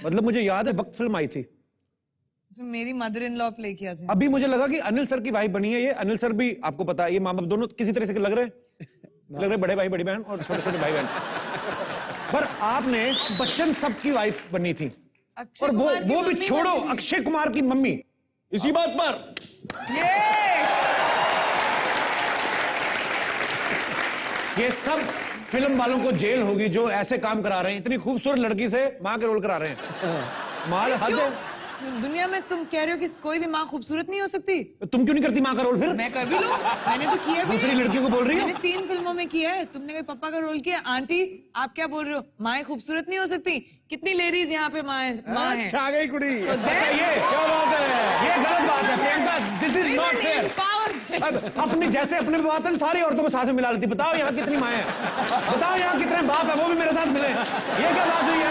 मतलब मुझे याद है वक्त फिल्म आई थी, तो मेरी मदर इन लॉ प्ले किया था। अभी मुझे लगा कि अनिल सर की वाइफ बनी है ये। अनिल सर भी आपको पता है, ये माँ बाप दोनों किसी तरह से लग रहे बड़े भाई बड़ी बहन और छोटे छोटे भाई बहन। पर आपने बच्चन सब की वाइफ बनी थी, अक्षय और कुमार की वो भी मम्मी छोड़ो, बनी थी। अक्षय कुमार की मम्मी। इसी बात पर ये सब फिल्म वालों को जेल होगी जो ऐसे काम करा रहे हैं। इतनी खूबसूरत लड़की से माँ के रोल करा रहे हैं। माल हद है। दुनिया में तुम कह रहे हो कि कोई भी माँ खूबसूरत नहीं हो सकती? तुम क्यों नहीं करती माँ का रोल फिर? मैं कर भी लूं, मैंने तो किया भी। दूसरी लड़कियों को बोल रही हो? मैंने 3 फिल्मों में किया है। तुमने कोई पापा का रोल किया? आंटी आप क्या बोल रहे हो, माएँ खूबसूरत नहीं हो सकती? कितनी लेडीज यहाँ पे माँ है। अच्छा, आ गई कुड़ी। तो then- ये क्या बात है, ये गलत बात है Priyanka, this is not Women fair. empowerment। अपनी जैसे अपने पे बात है सारी औरतों को साथ में मिला लेती। बताओ यहाँ कितनी माँ है, बताओ यहाँ कितने बाप है, वो भी मेरे साथ मिले। ये क्या बात हुई है?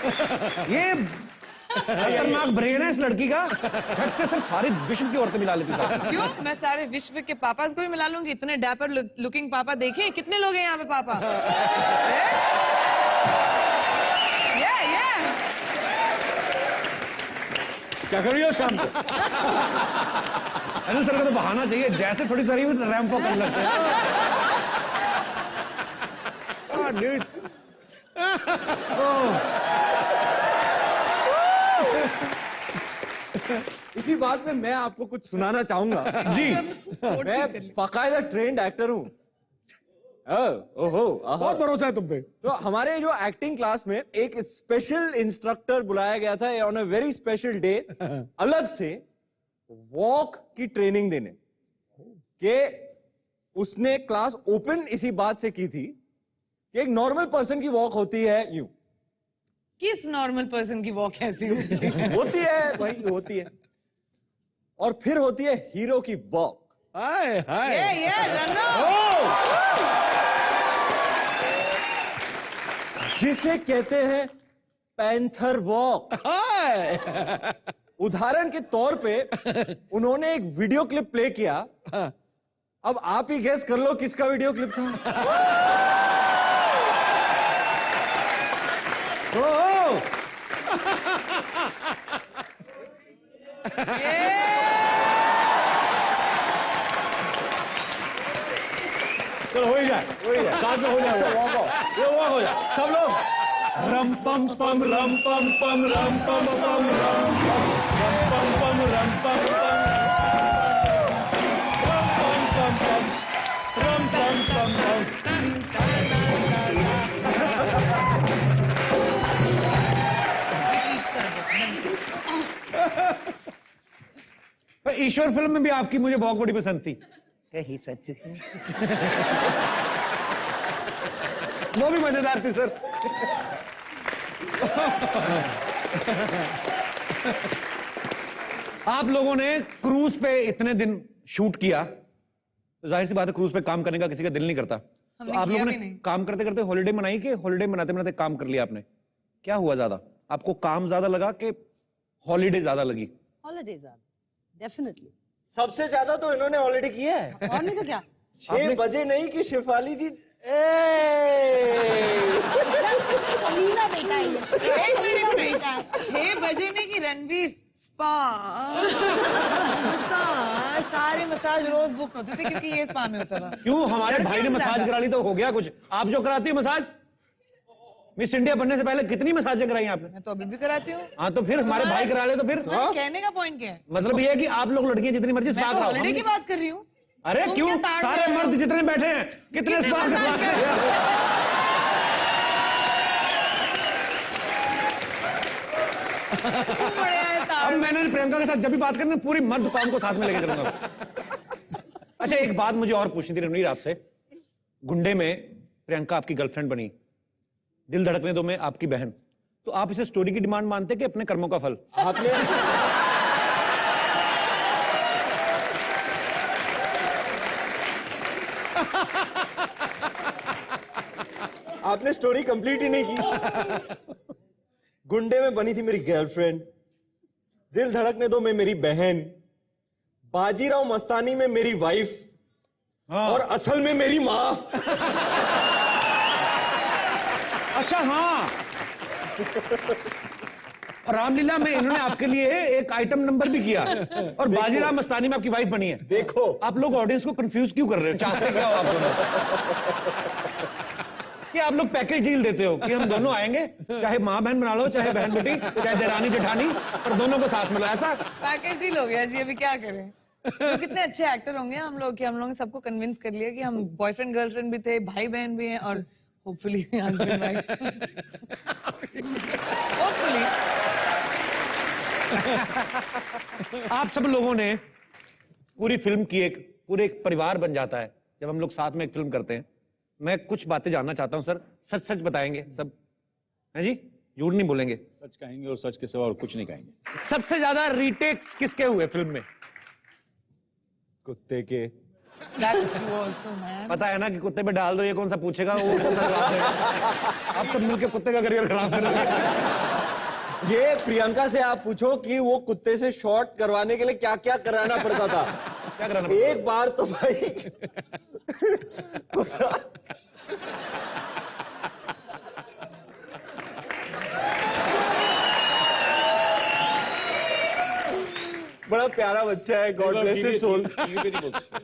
ये खतरनाक ब्रेन है इस लड़की का। झट से सिर्फ सारी विश्व की औरतें मिला लेती थी। क्यों? मैं सारे विश्व के पापा को भी मिला लूंगी। इतने डैपर लुकिंग पापा देखे कितने लोग हैं यहाँ पे पापा? क्या कर रही हो शाम को? अनिल सर का तो बहाना चाहिए, जैसे थोड़ी सारी रैंप वॉक करने लगते हैं। इसी बात में मैं आपको कुछ सुनाना चाहूंगा। जी, मैं बाकायदा ट्रेंड एक्टर हूँ। ओहो, बहुत भरोसा है तुम पे। तो हमारे जो एक्टिंग क्लास में एक स्पेशल इंस्ट्रक्टर बुलाया गया था on a very special day, अलग से वॉक की ट्रेनिंग देने के। उसने क्लास ओपन इसी बात से की थी कि एक नॉर्मल पर्सन की वॉक होती है यूं। किस नॉर्मल पर्सन की वॉक ऐसी होती है? होती है भाई, होती है। और फिर होती है हीरो की वॉक। हाय हाय। ये रन्नो। जिसे कहते हैं पैंथर वॉक। हाय। उदाहरण के तौर पे उन्होंने एक वीडियो क्लिप प्ले किया। अब आप ही गेस कर लो किसका वीडियो क्लिप था। चलो हो ही जाए, साथ में हो जाए। ये वॉक हो जाए सब लोग। रम पम पम रम पम पम रम पम पम रम पम पम रम पम पम रम पम पम पर ईश्वर फिल्म में भी आपकी मुझे बहुत बड़ी पसंद थी। कहीं सच है। वो भी मजेदार थी सर। आप लोगों ने क्रूज पे इतने दिन शूट किया, तो जाहिर सी बात है क्रूज पे काम करने का किसी का दिल नहीं करता। तो हमने आप किया लोगों भी ने नहीं। काम करते करते हॉलिडे मनाई कि हॉलिडे मनाते मनाते काम कर लिया आपने? क्या हुआ ज्यादा? आपको काम ज्यादा लगा कि हॉलिडे ज्यादा लगी? Holidays definitely. सबसे ज्यादा तो इन्होंने ऑलरेडी किया है। और नहीं तो क्या? 6 बजे नहीं कि शिफाली जी मीना बेटा है ये। एक मीना मिनट बेटा है। 6 बजे नहीं कि रणवीर स्पा सारे मसाज रोज बुक होते थे क्योंकि ये स्पा में होता था। क्यों? हमारे भाई ने लड़कियों में मसाज ज्यादा। करा ली तो हो गया कुछ। आप जो कराती है मसाज, मिस इंडिया बनने से पहले कितनी मसाजें कराई आपने? मैं तो अभी भी कराती हूँ। हाँ तो फिर हमारे भाई करा ले तो फिर तुम्हारा कहने का पॉइंट क्या है? मतलब ये है कि आप लोग लड़कियां जितनी मर्जी मैं स्पा तो कराओ। हॉलिडे की हम- बात कर रही हूँ। अरे तुम क्यों? क्या ताड़ सारे रहे हो? मर्द जितने बैठे हैं कितने कितने स्पा मसाज करवा कर रहे तुम बड़े आए अब ताड़। मैंने प्रियंका के साथ जब भी बात करनी पूरी मर्द कौम को साथ में लेके चलूंगा। अच्छा एक बात मुझे और पूछनी थी रणवीर आपसे। गुंडे में प्रियंका आपकी गर्लफ्रेंड बनी, दिल धड़कने दो में आपकी बहन, तो आप इसे स्टोरी की डिमांड मानते कि अपने कर्मों का फल? आपने आपने स्टोरी कंप्लीट ही नहीं की। गुंडे में बनी थी मेरी गर्लफ्रेंड, दिल धड़कने दो में मेरी बहन, बाजीराव मस्तानी में मेरी वाइफ हाँ। और असल में मेरी माँ। अच्छा हाँ, और रामलीला में इन्होंने आपके लिए एक आइटम नंबर भी किया और बाजीराव मस्तानी में आपकी वाइफ बनी है। देखो आप लोग ऑडियंस को कंफ्यूज क्यों कर रहे हो? चाहते क्या हो आप दोनों? कि आप लोग पैकेज डील देते हो कि हम दोनों आएंगे, चाहे माँ बहन बना लो, चाहे बहन बेटी, चाहे देरानी जेठानी, पर दोनों को साथ मिलो, ऐसा? पैकेज डील हो गया जी, अभी क्या करें? तो कितने अच्छे एक्टर होंगे हम लोग कि हम लोगों ने सबको कन्विंस कर लिया कि हम बॉयफ्रेंड गर्लफ्रेंड भी थे, भाई बहन भी हैं और होपफुली हस्बैंड वाइफ। होपफुली। आप सब लोगों ने पूरी फिल्म की पूरे एक परिवार बन जाता है जब हम लोग साथ में एक फिल्म करते हैं। मैं कुछ बातें जानना चाहता हूं सर, सच सच बताएंगे सब, हैं जी? झूठ नहीं बोलेंगे? सच कहेंगे और सच के सिवा और कुछ नहीं कहेंगे। सबसे ज्यादा रीटेक्स किसके हुए फिल्म में? कुत्ते के। That's true also, man. पता है ना कि कुत्ते पे डाल दो, ये कौन सा पूछेगा, वो कौन सा जवाब देगा। आप सब मिलके कुत्ते का करियर खराब करोगे। ये प्रियंका से आप पूछो कि वो कुत्ते से शॉट करवाने के लिए क्या क्या कराना पड़ता था। क्या कराना पड़ता? एक बार तो भाई कुत्ता बड़ा प्यारा बच्चा है, गॉड ब्लेस हिज सोल,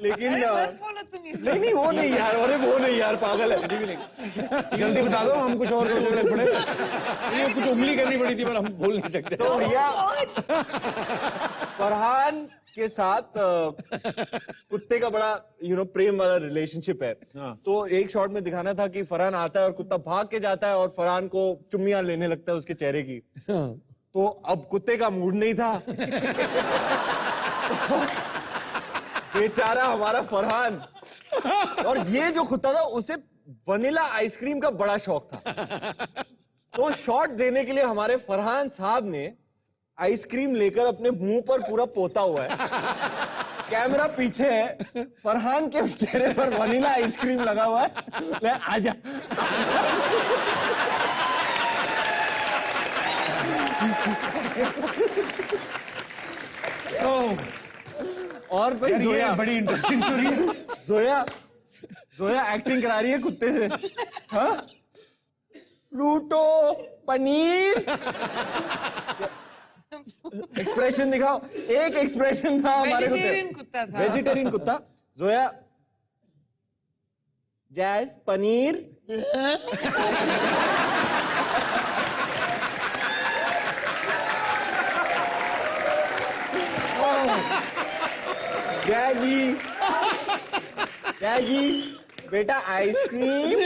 लेकिन मत बोलो तुम ये। नहीं वो नहीं यार, अरे वो नहीं यार, पागल है। जल्दी बता दो, हम कुछ और सोचने पड़े। ये कुछ उंगली करनी पड़ी थी पर हम बोल नहीं सकते। तो भैया फरहान के साथ कुत्ते का बड़ा प्रेम वाला रिलेशनशिप है। हाँ। तो एक शॉट में दिखाना था कि फरहान आता है और कुत्ता भाग के जाता है और फरहान को चुम्मियां लेने लगता है उसके चेहरे की। तो अब कुत्ते का मूड नहीं था। बेचारा हमारा फरहान, और ये जो कुत्ता था उसे वनीला आइसक्रीम का बड़ा शौक था। तो शॉट देने के लिए हमारे फरहान साहब ने आइसक्रीम लेकर अपने मुंह पर पूरा पोता हुआ है। कैमरा पीछे है, फरहान के चेहरे पर वनीला आइसक्रीम लगा हुआ है। ले आजा। और भाई यार, ये जोया बड़ी इंटरेस्टिंग स्टोरी है। जोया एक्टिंग करा रही है कुत्ते से। हाँ? लूटो पनीर। एक्सप्रेशन दिखाओ। एक एक्सप्रेशन था हमारे वेजिटेरियन कुत्ता था। वेजिटेरियन कुत्ता। Zoya jazz paneer. Jazzy jazzy बेटा आइसक्रीम।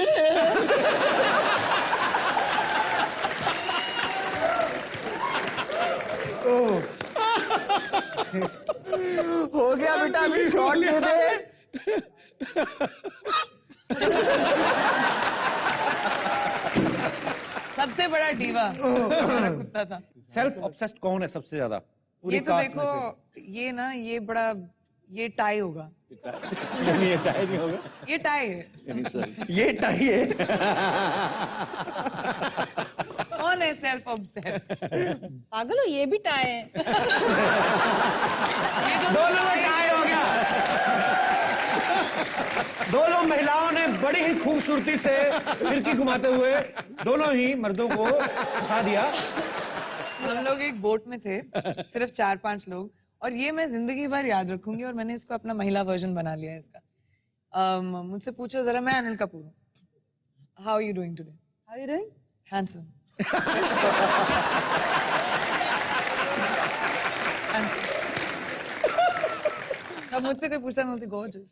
हो गया बेटा, अभी शॉट ले दे। सबसे बड़ा डीवा हमारा कुत्ता था। सेल्फ ऑब्सेस्ड कौन है सबसे ज्यादा? पूरी ये तो कास्ट देखो, में ये ना, ये बड़ा, ये टाई होगा। नहीं, ये टाई नहीं होगा। ये टाई है। ये टाई है। कौन है सेल्फ ऑब्सेस्ड? पागल हो, ये भी टाई है। ये दोनों में टाई हो गया। दोनों महिलाओं ने बड़ी ही खूबसूरती से फिरकी घुमाते हुए दोनों ही मर्दों को उठा दिया। हम लोग एक बोट में थे, सिर्फ 4-5 लोग, और ये मैं जिंदगी भर याद रखूंगी, और मैंने इसको अपना महिला वर्जन बना लिया है इसका। मुझसे पूछो जरा, मैं अनिल कपूर हूँ। How are you doing today? How are you doing? Handsome. अब मुझसे कोई पूछा, मैं बोलती गॉर्जियस।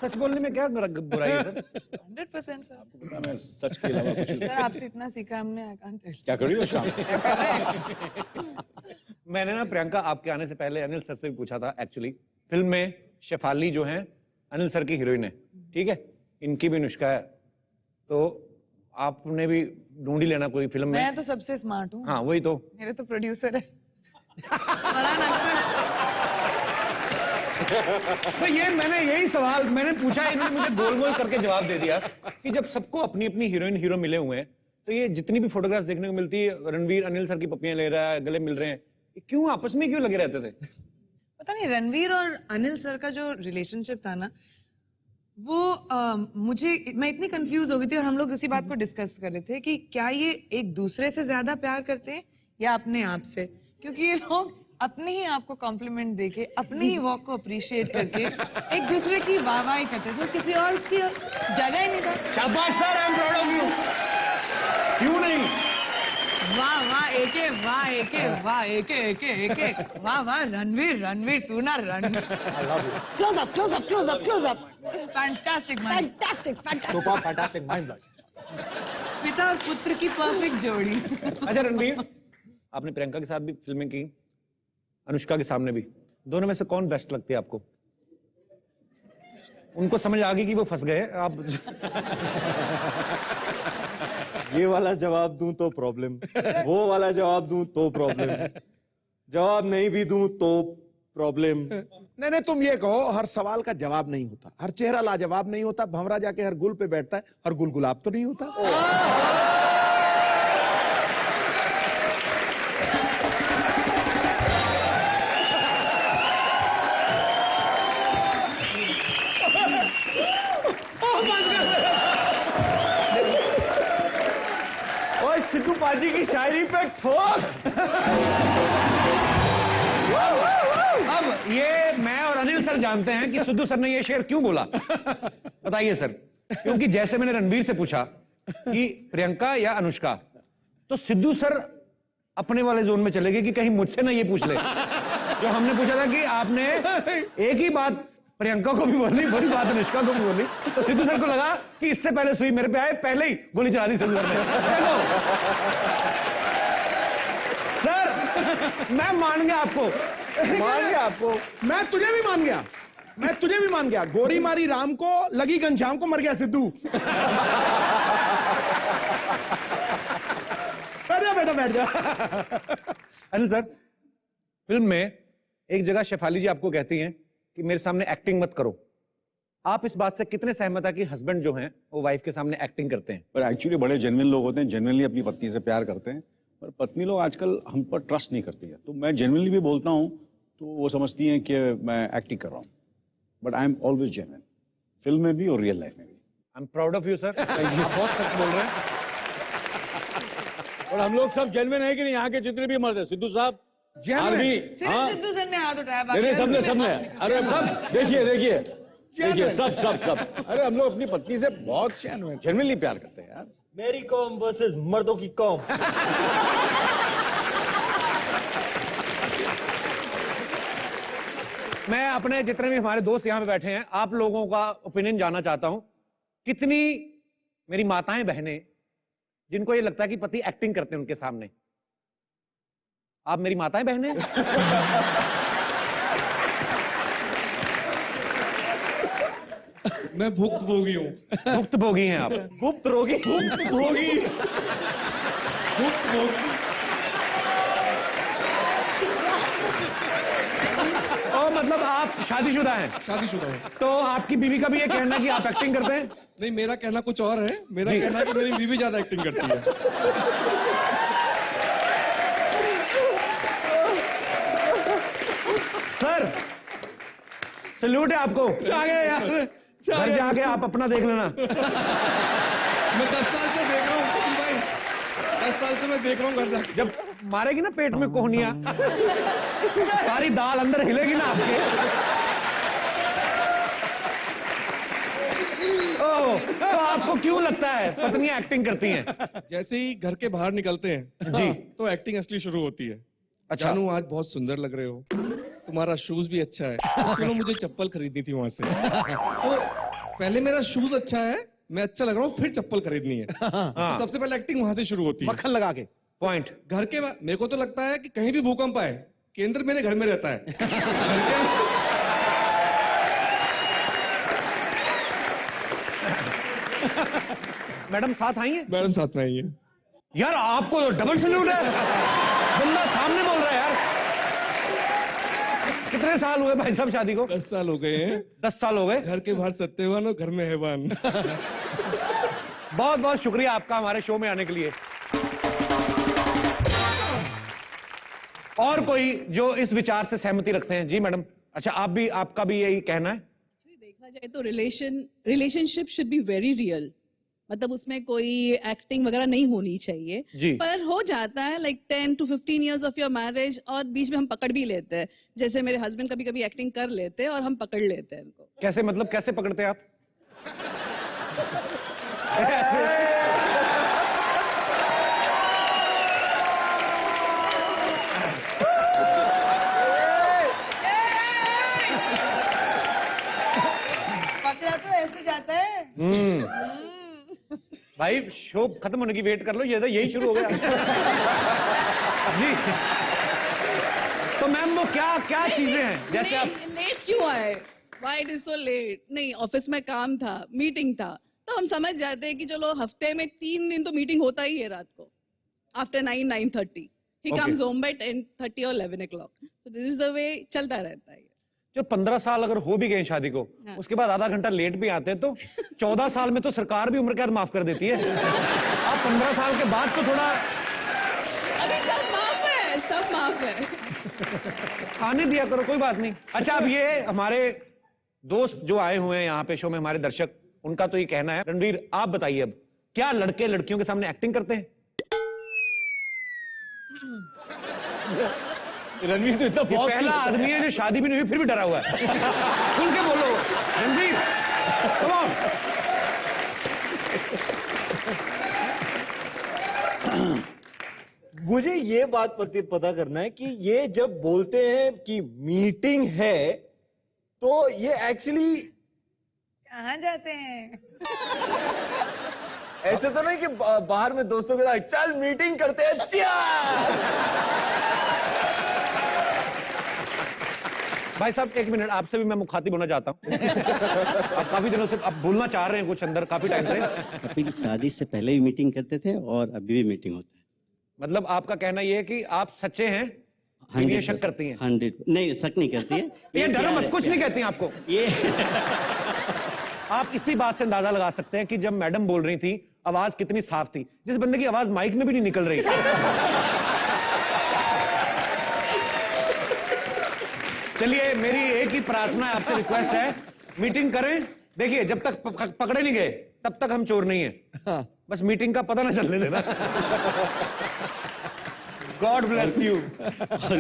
सच बोलने में क्या बुराई है सर? 100% सर। आपको पता, मैं सच के अलावा कुछ सर आपसे इतना सीखा हमने, I can't tell you। क्या कर रही हो शाम? मैंने ना प्रियंका आपके आने से पहले अनिल सर से भी पूछा था। एक्चुअली फिल्म में शेफाली जो है अनिल सर की हीरोइन है, ठीक है, इनकी भी अनुष्का है, तो आपने भी ढूंढ ही लेना कोई फिल्म में। मैं तो सबसे स्मार्ट हूँ। हाँ वही तो। मेरे तो प्रोड्यूसर है। बड़ा नखरा। तो ये मैंने यही सवाल मैंने पूछा, इन्होंने मुझे गोल गोल करके जवाब दे दिया कि जब सबको अपनी अपनी हीरोइन हीरो मिले हुए हैं, तो ये जितनी भी फोटोग्राफ्स देखने को मिलती है, रणवीर अनिल सर की पप्पियां ले रहा है, गले मिल रहे हैं, ये क्यों आपस में क्यों लगे रहते थे? पता नहीं, रणवीर और अनिल सर का जो रिलेशनशिप था ना, वो मैं इतनी कंफ्यूज हो गई थी, और हम लोग उसी बात को डिस्कस कर रहे थे कि क्या ये एक दूसरे से ज्यादा प्यार करते हैं या अपने आप से, क्योंकि ये लोग अपने ही आप को कॉम्प्लीमेंट देके, अपने ही वॉक को अप्रिशिएट करके एक दूसरे की वाहवाही करते थे, किसी और की जगह ही नहीं था। शाबाश sir, I am proud of you. क्यों नहीं? वाह वाह एके, वाह एके, वाह एके एके एके, वाह वाह रणवीर तू ना Ranveer. Close up, close up, close up, close up. Fantastic mind. Fantastic, fantastic. Super fantastic mind. पिता और पुत्र की परफेक्ट जोड़ी। अच्छा रणवीर, आपने प्रियंका के साथ भी फिल्में की, अनुष्का के सामने भी, दोनों में से कौन बेस्ट लगती है आपको? उनको समझ आ गई कि वो फंस गए, आप ये वाला जवाब दूं तो प्रॉब्लम, वो वाला जवाब दूं तो प्रॉब्लम, जवाब नहीं भी दूं तो प्रॉब्लम। नहीं नहीं, तुम ये कहो, हर सवाल का जवाब नहीं होता, हर चेहरा लाजवाब नहीं होता, भंवरा जाके हर गुल पे बैठता है, हर गुल गुलाब तो नहीं होता। और सिद्धू पाजी की शायरी पे ठोक। अब ये मैं और अनिल सर जानते हैं कि सिद्धू सर ने ये शेर क्यों बोला, बताइए सर। क्योंकि जैसे मैंने रणवीर से पूछा कि प्रियंका या अनुष्का, तो सिद्धू सर अपने वाले जोन में चले गए कि कहीं मुझसे ना ये पूछ ले जो हमने पूछा था कि आपने एक ही बात प्रियंका को भी बोली, बड़ी बात अनुष्का को भी बोली, तो सिद्धू सर को लगा कि इससे पहले सुई मेरे पे आए, पहले ही गोली चला दी सिद्धू सर ने। देखो सर, मैं मान गया आपको, मान गया आपको, मैं तुझे भी मान गया, मैं तुझे भी मान गया। गोरी मारी राम को, लगी घनश्याम को, मर गया सिद्धू। बैठ जा बेटा, बैठ जा। अनिल सर, फिल्म में एक जगह शेफाली जी आपको कहती हैं कि मेरे सामने एक्टिंग मत करो, आप इस बात से कितने सहमत है कि हस्बैंड जो हैं वो वाइफ के सामने एक्टिंग करते हैं? पर एक्चुअली बड़े जेन्युइन लोग होते हैं, जेन्युइनली अपनी पत्नी से प्यार करते हैं, पर पत्नी लोग आजकल हम पर ट्रस्ट नहीं करती है। तो मैं जेन्युइनली भी बोलता हूँ तो वो समझती हैं कि मैं एक्टिंग कर रहा हूँ, but I am always genuine, film में भी और रियल लाइफ में भी। I am proud of you sir, आप बहुत सच बोल रहे हैं। और हम लोग सब जेन्युइन है कि नहीं, यहाँ के जितने भी मर्द हैं, सिद्धू साहब आरवी, सिर्फ सिद्धू सर ने हाथ उठाया, नहीं सबने सबने, अरे सब देखिए देखिए देखिए, सब सब सब, अरे हम लोग अपनी पत्नी से बहुत जेन्युइनली प्यार करते हैं यार। मेरी कौम वर्सेस मर्दों की कौम। मैं अपने जितने भी हमारे दोस्त यहाँ पे बैठे हैं, आप लोगों का ओपिनियन जानना चाहता हूं। कितनी मेरी माताएं बहनें जिनको ये लगता है कि पति एक्टिंग करते हैं उनके सामने, आप मेरी माताएं बहनें? मैं भुक्तभोगी हूँ। भुक्तभोगी हैं आप। गुप्त रोगी। भुक्तभोगी। भुक्तभोगी। और मतलब आप शादीशुदा हैं? शादीशुदा हूँ। तो आपकी बीवी का भी ये कहना है कि आप एक्टिंग करते हैं? नहीं, मेरा कहना कुछ और है। मेरा कहना है कि मेरी बीवी ज्यादा एक्टिंग करती है। सर सल्यूट है आपको। आ गए यार। घर जाके आप अपना देख लेना। मैं 10 साल से देख रहा हूँ सचिन भाई, 10 साल से मैं देख रहा हूँ घर जाके। जब मारेगी ना पेट में कोहनिया, सारी दाल अंदर हिलेगी ना आपके। ओह, तो आपको क्यों लगता है पत्नियां एक्टिंग करती हैं? जैसे ही घर के बाहर निकलते हैं जी। तो एक्टिंग असली शुरू होती है। अच्छा। जानू आज बहुत सुंदर लग रहे हो, तुम्हारा शूज भी अच्छा है, चलो मुझे चप्पल खरीदनी थी वहां से। तो पहले मेरा शूज अच्छा है, मैं अच्छा लग रहा हूँ, फिर चप्पल खरीदनी है। तो सबसे पहले एक्टिंग वहां से शुरू होती है। मक्खन लगा के। पॉइंट। घर के मेरे को तो लगता है कि कहीं भी भूकंप आए, केंद्र मेरे घर में रहता है। मैडम साथ आई है? मैडम साथ में आई है। यार आपको डबल सल्यूट है, बंदा सामने बोल रहा है यार। कितने साल हुए भाई साहब शादी को? 10 साल हो गए हैं। 10 साल हो गए। घर के बाहर सत्यवान और घर में हैवान। बहुत बहुत शुक्रिया आपका हमारे शो में आने के लिए। और कोई जो इस विचार से सहमति रखते हैं? जी मैडम। अच्छा, आपका भी यही कहना है? देखा जाए तो relationship should be very real, मतलब उसमें कोई एक्टिंग वगैरह नहीं होनी चाहिए जी। पर हो जाता है like 10 to 15 years of your marriage और बीच में हम पकड़ भी लेते हैं, जैसे मेरे हस्बैंड कभी कभी एक्टिंग कर लेते हैं और हम पकड़ लेते हैं उनको। कैसे मतलब, कैसे पकड़ते हैं आप? पकड़ा तो ऐसे जाता है। भाई शो खत्म होने की वेट कर लो, ये तो यही शुरू हो गया। जी। तो मैम वो क्या क्या चीजें हैं जैसे आप? लेट क्यों आए? Why it is so let? नहीं, ऑफिस में काम था, मीटिंग था, तो हम समझ जाते हैं कि चलो हफ्ते में 3 दिन तो मीटिंग होता ही है रात को, आफ्टर 9-9:30 ही कम्स होम बाय 10:30 और 11 o'clock। So this is the way चलता रहता है। जो 15 साल अगर हो भी गए शादी को, हाँ। उसके बाद आधा घंटा लेट भी आते हैं तो 14 साल में तो सरकार भी उम्र कैद माफ कर देती है। आप 15 साल के बाद तो थोड़ा अभी सब माफ है, सब माफ है। आने दिया करो, कोई बात नहीं। अच्छा, अब ये हमारे दोस्त जो आए हुए हैं यहाँ पे शो में, हमारे दर्शक, उनका तो ये कहना है। रणवीर आप बताइए, अब क्या लड़के लड़कियों के सामने एक्टिंग करते हैं? रणवीर तो इतना बहुत पहला आदमी है जो शादी भी नहीं हुई फिर भी डरा हुआ है। खुल के बोलो रणवीर, कम ऑन। मुझे ये बात पता करना है कि ये जब बोलते हैं कि मीटिंग है, तो ये एक्चुअली कहाँ जाते हैं? ऐसे तो नहीं कि बाहर में दोस्तों के साथ चल मीटिंग करते हैं, भाई साहब एक मिनट, आपसे भी मैं मुखातिब होना चाहता हूँ। आप काफी दिनों से आप बोलना चाह रहे हैं कुछ अंदर, काफी टाइम से। अपनी शादी से पहले भी मीटिंग करते थे और अभी भी मीटिंग होता है। मतलब आपका कहना यह है कि आप सच्चे हैं, ये शक करती हैं? 100 नहीं, शक नहीं करती है। ये डरो मत, कुछ नहीं कहती हैं आपको ये। आप इसी बात से अंदाजा लगा सकते हैं कि जब मैडम बोल रही थी आवाज कितनी साफ थी, जिस बंदे की आवाज माइक में भी नहीं निकल रही। चलिए, मेरी एक ही प्रार्थना है आपसे, रिक्वेस्ट है, मीटिंग करें। देखिए, जब तक पकड़े नहीं गए तब तक हम चोर नहीं है। बस मीटिंग का पता ना चलने देना। God bless you.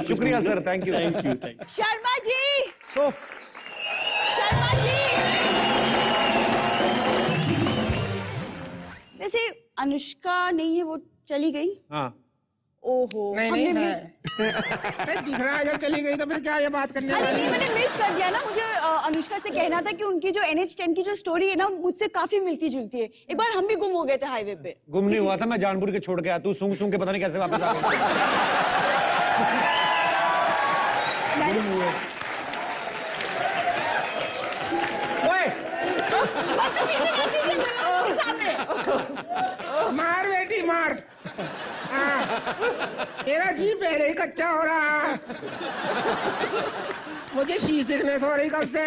शुक्रिया sir, thank you. Thank you. Sharma ji, तो शर्मा जी, वैसे अनुष्का नहीं है, वो चली गई। हाँ, ओहो, नहीं हमने नहीं miss- दिख रहा है, जब चली गई तो फिर क्या ये बात करने अरे वाली नहीं, मैंने मिस कर दिया ना। मुझे अनुष्का से कहना था कि उनकी जो NH10 की जो स्टोरी है ना, मुझसे काफी मिलती जुलती है। एक बार हम भी गुम हो गए थे हाईवे पे। गुम नहीं हुआ था, मैं जानबूझ के छोड़ के आया। तू सूंघ सूंघ के पता नहीं कैसे वापस आ गया। ओए, मेरा जी पहले ही कच्चा हो रहा। मुझे शी सिकनेस हो रही कब से?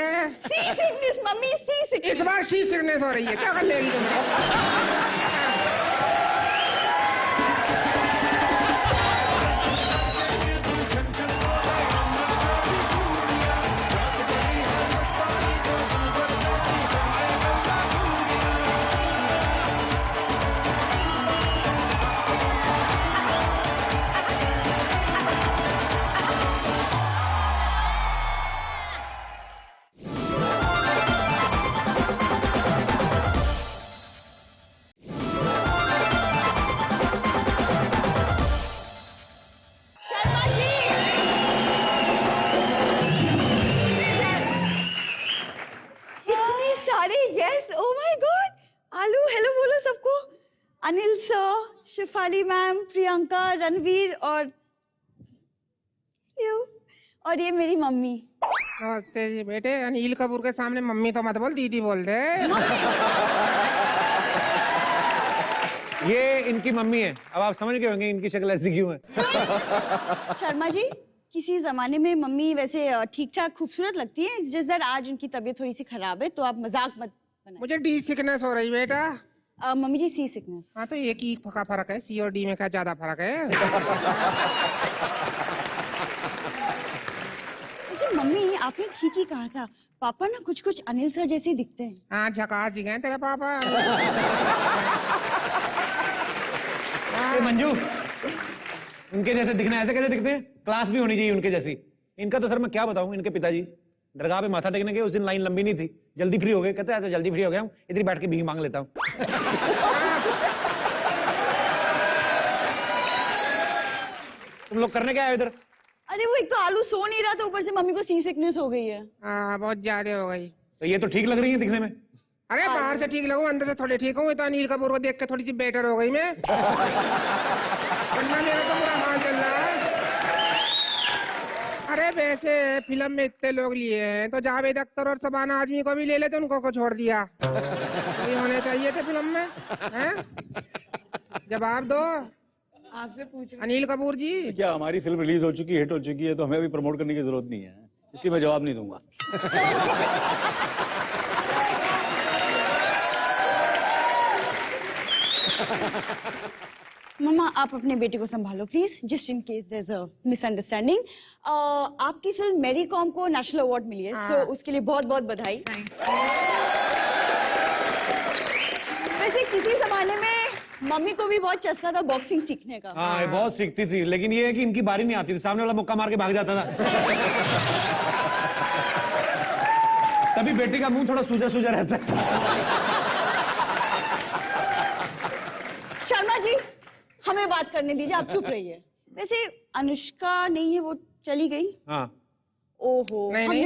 सी सिकनेस मम्मी, सी सिकनेस। इस बार शी सिकनेस हो रही है, क्या कर लेगी तुम? अनिल सर, शिफाली मैम, प्रियंका, रणवीर और ये मेरी मम्मी। नमस्ते जी बेटे। अनिल कपूर के सामने मम्मी तो मत बोल, दीदी बोल दे। ये इनकी मम्मी है। अब आप समझ गए होंगे इनकी शक्ल ऐसी क्यों है। शर्मा जी, किसी जमाने में मम्मी वैसे ठीक ठाक खूबसूरत लगती है, जिस दिन आज उनकी तबीयत थोड़ी सी खराब है, तो आप मजाक मत बनाइए। मुझे डी सिकनेस हो रही बेटा। मम्मी जी सी सिकनेस। हाँ तो एक ही का फर्क है, सी और डी में क्या ज्यादा फर्क है? लेकिन मम्मी आपने ठीक ही कहा था, पापा ना कुछ कुछ अनिल सर जैसे दिखते हैं। हाँ झकास दिखे तेरे पापा। मंजू, उनके जैसे दिखना ऐसे कैसे दिखते हैं? क्लास भी होनी चाहिए उनके जैसी। इनका तो सर मैं क्या बताऊं, इनके पिताजी दरगाह पे माथा टेकने गए, उस दिन लाइन लंबी नहीं थी, जल्दी फ्री हो गए। कहते हैं जल्दी फ्री हो गया हूँ, इधर ही बैठ के भीख मांग लेता हूँ। तुम लोग करने क्या आए इधर? अरे वो एक तो आलू सो नहीं रहा था, ऊपर से मम्मी को सी सिकनेस हो गई है। हाँ बहुत ज्यादा हो गई। तो ये तो ठीक लग रही है दिखने में। अरे बाहर से ठीक लगूं, अंदर से थोड़ी ठीक हूँ। तो अनिल कपूर को देख के थोड़ी सी बेटर हो गई मैं। वरना मेरा तो बुरा हाल चल रहा है। अरे वैसे फिल्म में इतने लोग लिए हैं, तो जावेद अख्तर और शबाना आजमी को भी ले लेते, उनको को छोड़ दिया। ये होने चाहिए थे फिल्म में, हैं? जवाब दो। आपसे पूछ रहे अनिल कपूर जी। क्या हमारी फिल्म रिलीज हो चुकी है, हिट हो चुकी है, तो हमें अभी प्रमोट करने की जरूरत नहीं है, इसलिए मैं जवाब नहीं दूंगा। मम्मा आप अपने बेटे को संभालो please, just in case there is a misunderstanding. आपकी फिल्म मेरी कॉम को नेशनल अवार्ड मिली है, तो उसके लिए बहुत बहुत बधाई। वैसे किसी जमाने में मम्मी को भी बहुत चस्का था बॉक्सिंग सीखने का। हाँ ये बहुत सीखती थी, लेकिन ये है कि इनकी बारी नहीं आती थी, सामने वाला मुक्का मार के भाग जाता था। तभी बेटी का मुंह थोड़ा सूजा सूजा रहता है। शर्मा जी हमें बात करने दीजिए, आप चुप रहिए। वैसे अनुष्का नहीं है, वो चली गई। हाँ। ओहो नहीं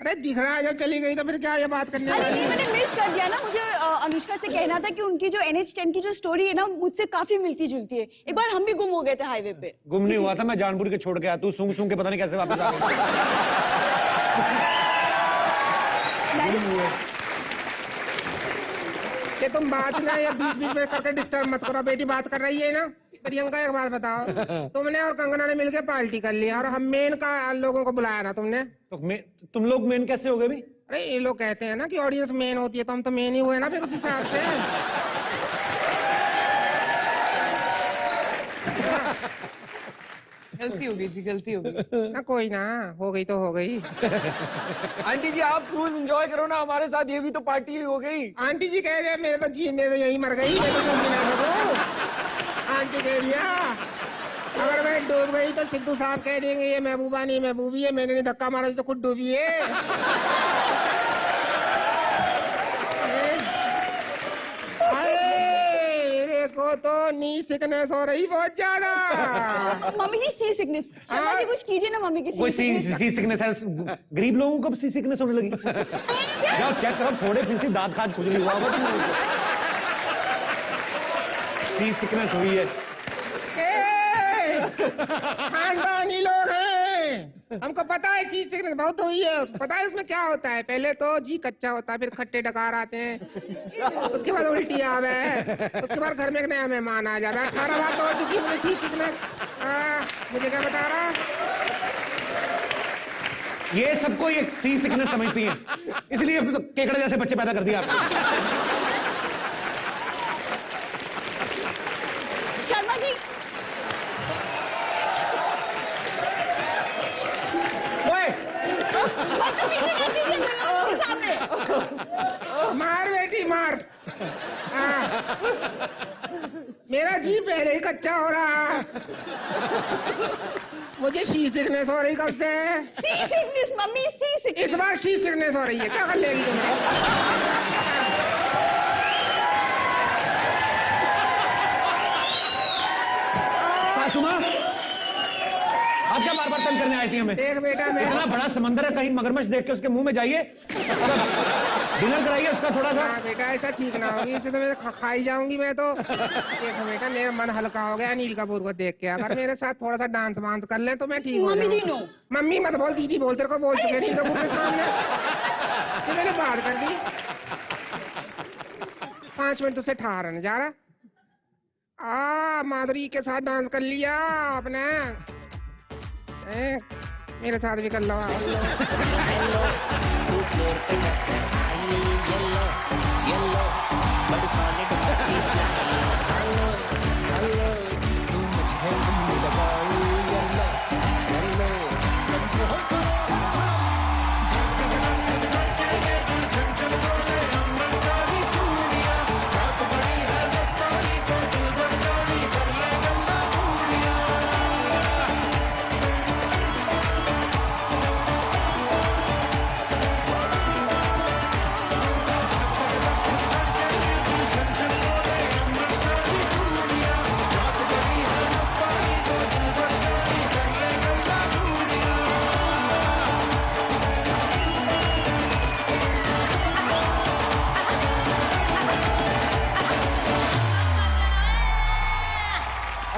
अरे दिख रहा है, जब चली गई तो फिर क्या ये बात करने वाली? मैंने मिस कर दिया ना। मुझे अनुष्का से कहना था कि उनकी जो NH10 की जो स्टोरी है ना, मुझसे काफी मिलती जुलती है। एक बार हम भी गुम हो गए थे हाईवे पे। गुम नहीं हुआ था, मैं जानबूझ के छोड़ के आया। तू सूंघ सूंघ के पता नहीं कैसे वापस आ गई। कि तुम बात ना ये बीच बीच में करके डिस्टर्ब मत करो। बेटी बात कर रही है ना। प्रियंका एक बात बताओ, तुमने और कंगना ने मिलकर पार्टी कर लिया और हम मेन का लोगों को बुलाया ना तुमने। तो तुम लोग मेन कैसे हो गए भी? अरे ये लोग कहते हैं ना कि ऑडियंस मेन होती है, तो हम तो मेन ही हुए ना फिर उस हिसाब से। गलती हो गई जी, गलती हो गई ना। कोई ना, हो गई तो हो गई। आंटी जी आप क्रूज एंजॉय करो ना हमारे साथ, ये भी तो पार्टी हो गई। आंटी जी कह रहे मेरे तो जी मेरे यही मर गई, मैं तो डूब भी ना सकूं। आंटी कह दिया अगर मैं डूब गई तो सिद्धू साहब कह देंगे ये महबूबा नहीं महबूबी है, मैंने नहीं धक्का मारा तो खुद डूबी है। को तो नी सिकनेस हो रही बहुत ज्यादा। मम्मी जी सी सिकनेस। शर्मा जी कुछ कीजिए ना मम्मी की कोई सी सिकनेस है? गरीब लोगों को सी सिकनेस होने लगी। जाओ चेक करो, थोड़े फिर दांत खाज खुजली हुआ होगा तुम। सी सिकनेस हुई है। खानदानी लोग हैं, हमको पता है चीज सिकनेस बहुत हुई है। पता है उसमें क्या होता है? पहले तो जी कच्चा होता है, फिर खट्टे डकार आते हैं, उसके बाद उल्टी आवे, उसके बाद घर में एक नया मेहमान आ जाए। 18 बार तो हो चुकी मुझे चीज सिकनेस। मुझे क्या बता रहा? ये सबको ये सी सिकनेस समझती हैं, इसलिए तो केकड़े जैसे बच्चे पैदा कर दिया आपने। शर्मा जी, मार बेटी मार। मेरा जी पहले ही कच्चा हो रहा, मुझे शी सिकनेस हो रही कब से? सी सिकनेस मम्मी, सी सिकनेस। इस बार शी सिकनेस हो रही है, क्या कर लेगी तुम्हें? सासुमा, आप क्या बार बार तंग करने आई थी हमें? देख बेटा, मैं इतना बड़ा समंदर है, कहीं मगरमच्छ देख के उसके मुंह में जाइए, डिनर कराइए उसका थोड़ा सा। बेटा ऐसा ठीक ना होगी, इसे तो मैं खाई जाऊंगी मैं तो। देखो बेटा, मेरा मन हल्का हो गया अनिल कपूर को देख के। अगर मेरे साथ थोड़ा सा डांस वांस कर ले तो मैं ठीक हो जाऊंगा। मम्मी मत बोल, दीदी बोल, तेरे को बोल चुके अनिल कपूर के सामने, तो मैंने बात कर दी। 5 मिनट उसे ठहरा नजारा। माधुरी के साथ डांस कर लिया आपने, मेरे साथ भी कर लो।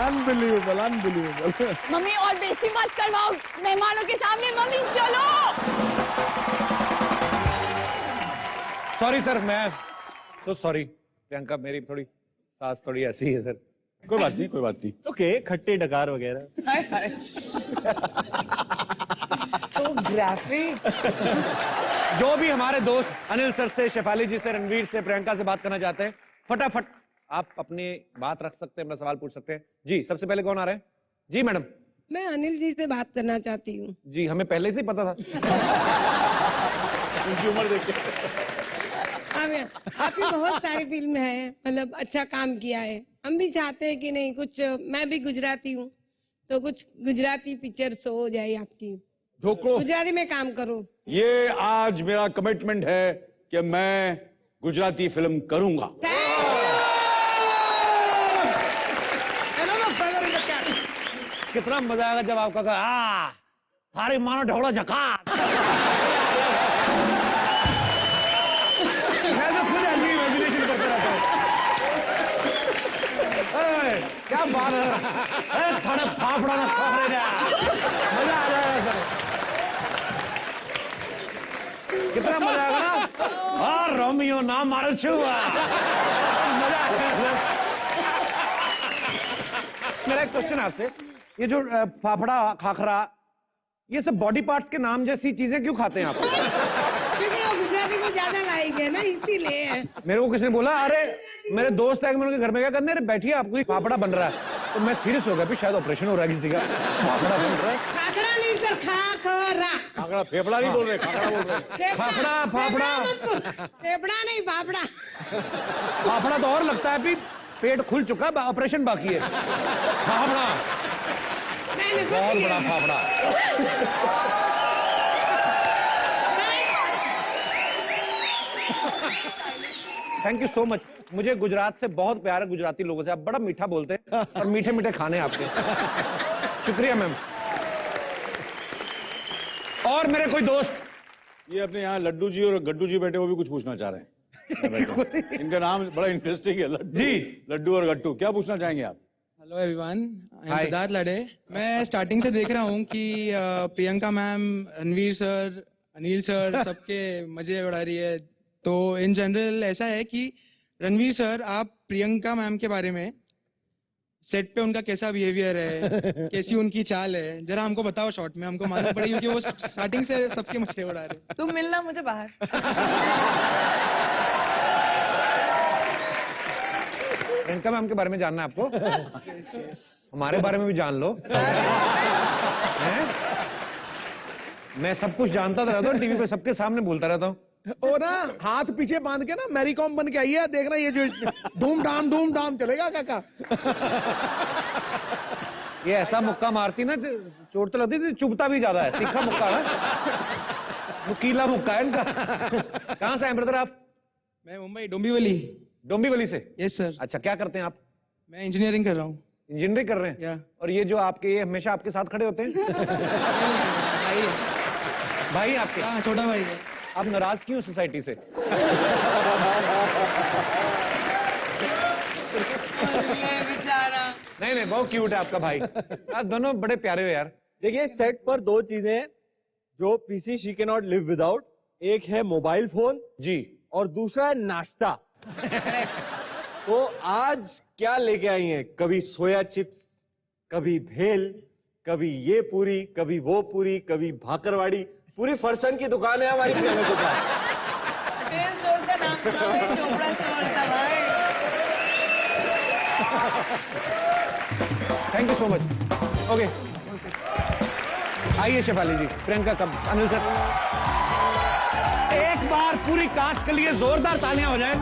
Unbelievable, unbelievable. मम्मी और बेइज्जती मत करवाओ मेहमानों के सामने। मम्मी चलो। सॉरी सर, मैं तो सॉरी। प्रियंका मेरी थोड़ी सास थोड़ी ऐसी है सर। कोई बात नहीं, कोई बात नहीं। ओके, खट्टे डकार वगैरह। So graphic. जो भी हमारे दोस्त अनिल सर से, शेफाली जी से, रणवीर से, प्रियंका से बात करना चाहते हैं, फटाफट आप अपनी बात रख सकते हैं, अपना सवाल पूछ सकते हैं। जी, सबसे पहले कौन आ रहे हैं? जी मैडम। मैं अनिल जी से बात करना चाहती हूँ। जी, हमें पहले से ही पता था। उनकी उम्र देख के। आपकी बहुत सारी फिल्म है, मतलब अच्छा काम किया है। हम भी चाहते हैं कि नहीं कुछ, मैं भी गुजराती हूँ तो कुछ गुजराती पिक्चर्स हो जाए आपकी, गुजराती में काम करूँ। ये आज मेरा कमिटमेंट है कि मैं गुजराती फिल्म करूंगा। कितना मजा आएगा जब आपका कहा सारे मानो ढोला झकास। मैं तो खुद ऐसी इमेजिनेशन करते रहता हूँ। क्या बात है, थोड़ा फाफड़ा ना फाफड़े जा, मजा आ जाएगा सर। कितना मजा आएगा ना। हाँ रोमियो ना मारो छुआ, मजा आएगा। मेरा एक क्वेश्चन आपसे, ये जो फाफड़ा खाखरा ये सब बॉडी पार्ट्स के नाम जैसी चीजें क्यों खाते हैं आप? क्योंकि वो गुजराती को ज्यादा लाइक है ना, इसीलिए। मेरे को किसने बोला, अरे मेरे दोस्त है मैं उनके घर में क्या करने, अरे बैठिए आपको फाफड़ा बन रहा है, तो मैं सीरियस हो गया, फिर शायद ऑपरेशन हो रहा है किसी का। फाफड़ा बन रहा है, खाखरा नहीं सर, खाखरा। खाखरा फेफड़ा नहीं बोल रहे, खाखरा बोल रहे। फाफड़ा फाफड़ा फेफड़ा नहीं, फाफड़ा। फाफड़ा तो और लगता है भी पेट खुल चुका है, ऑपरेशन बाकी है। फाफड़ा बहुत बड़ा fafda. Thank you so much. मुझे गुजरात से बहुत प्यार है, गुजराती लोगों से। आप बड़ा मीठा बोलते हैं और मीठे मीठे खाने आपके। शुक्रिया मैम। और मेरे कोई दोस्त, ये अपने यहाँ लड्डू जी और गड्डू जी बैठे, वो भी कुछ पूछना चाह रहे हैं। इनका नाम बड़ा इंटरेस्टिंग है, लड्डू जी, लड्डू और गट्टू। क्या पूछना चाहेंगे आप? Hello everyone, I am Hi. Siddharth लड़े। मैं स्टार्टिंग से देख रहा हूँ कि Priyanka ma'am, Ranveer sir, Anil sir सबके मजे उड़ा रही है। तो इन जनरल ऐसा है कि रणवीर सर, आप प्रियंका मैम के बारे में, सेट पे उनका कैसा बिहेवियर है, कैसी उनकी चाल है, जरा हमको बताओ शॉर्ट में, हमको मालूम पड़ेगी क्योंकि वो स्टार्टिंग से सबके मजे उड़ा रहे हैं। तुम मिलना मुझे बाहर। प्रियंका मैम के बारे में जानना है आपको? हमारे बारे में भी जान लो। हैं? मैं सब कुछ जानता रहता हूँ, टीवी पे सबके सामने बोलता रहता हूँ। और ना हाथ पीछे बांध के ना मैरी कॉम बन के आई है, देखना ये जो धूम धाम चलेगा काका। ये ऐसा मुक्का मारती ना, चोट तो लगती थी, चुभता भी ज्यादा है। तीखा मुक्का है, नुकीला मुक्का है इनका। कहाँ से हैं ब्रदर आप? मैं मुंबई डोंबिवली। डोंबिवली से? Yes sir. अच्छा, क्या करते हैं आप? मैं इंजीनियरिंग कर रहा हूँ। इंजीनियरिंग कर रहे हैं? या। और ये जो आपके, ये हमेशा आपके साथ खड़े होते हैं? भाई आपके? हाँ, छोटा भाई है। आप नाराज क्यों सोसाइटी से? बेचारा। नहीं, बहुत क्यूट है आपका भाई। आप दोनों बड़े प्यारे हो यार। देखिए, सेट पर दो चीजें जो PC she can not live without, एक है मोबाइल फोन जी, और दूसरा है नाश्ता। तो आज क्या लेके आई हैं? कभी सोया चिप्स, कभी भेल, कभी ये पूरी, कभी वो पूरी, कभी भाकरवाड़ी। पूरी फरसन की दुकान है हमारी प्रियंका के पास। पटेल स्टोर का नाम सुना भाई, चोपड़ा स्टोर का भाई। Thank you so much. Okay, आइए शेफाली जी। प्रियंका कब? अनिल सर, एक बार पूरी कास्ट के लिए जोरदार तालियां हो जाए।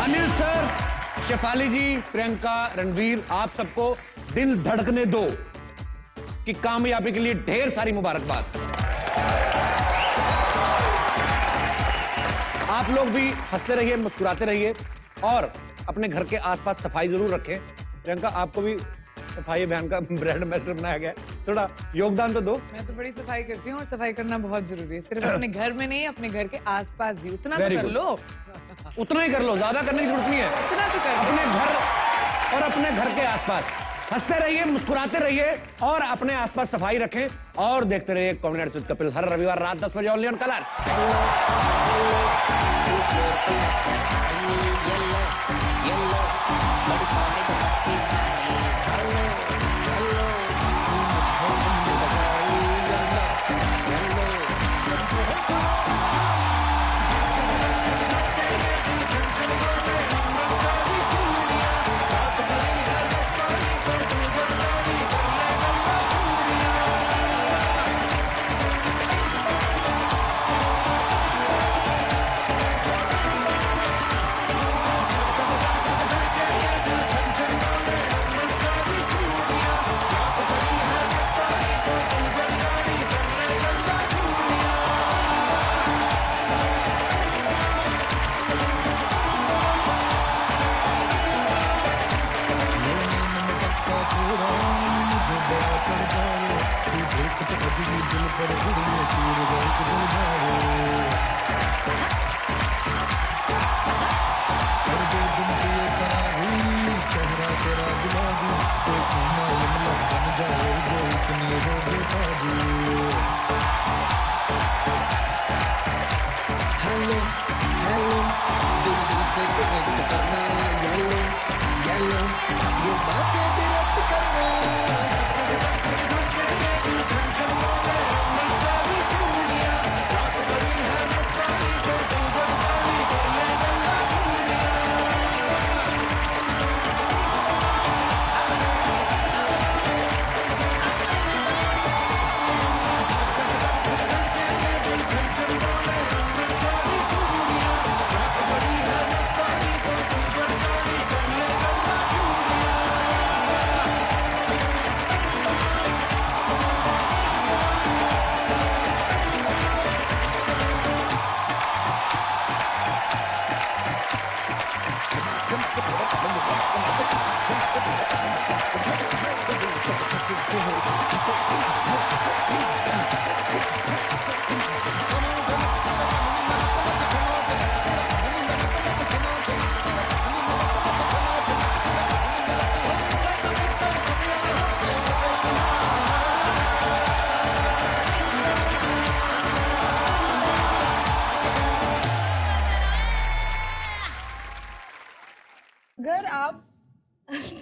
अनिल सर, शेफाली जी, प्रियंका, रणवीर, आप सबको दिल धड़कने दो कि कामयाबी के लिए ढेर सारी मुबारकबाद। आप लोग भी हंसते रहिए, मुस्कुराते रहिए और अपने घर के आसपास सफाई जरूर रखें। प्रियंका, आपको भी सफाई अभियान का ब्रांड एम्बेसडर बनाया गया है, थोड़ा योगदान तो दो। मैं तो बड़ी सफाई करती हूँ और सफाई करना बहुत जरूरी है। सिर्फ अपने घर में नहीं, अपने घर के आसपास भी। उतना तो कर लो। उतना ही कर लो, ज्यादा करने की जरूरत नहीं है। उतना तो कर लो। अपने घर और अपने घर के आसपास हंसते रहिए, मुस्कुराते रहिए और अपने आसपास सफाई रखें और देखते रहिए कॉमेडी नाइट्स विद कपिल हर रविवार रात 10 बजे ओनली ऑन कलर्स।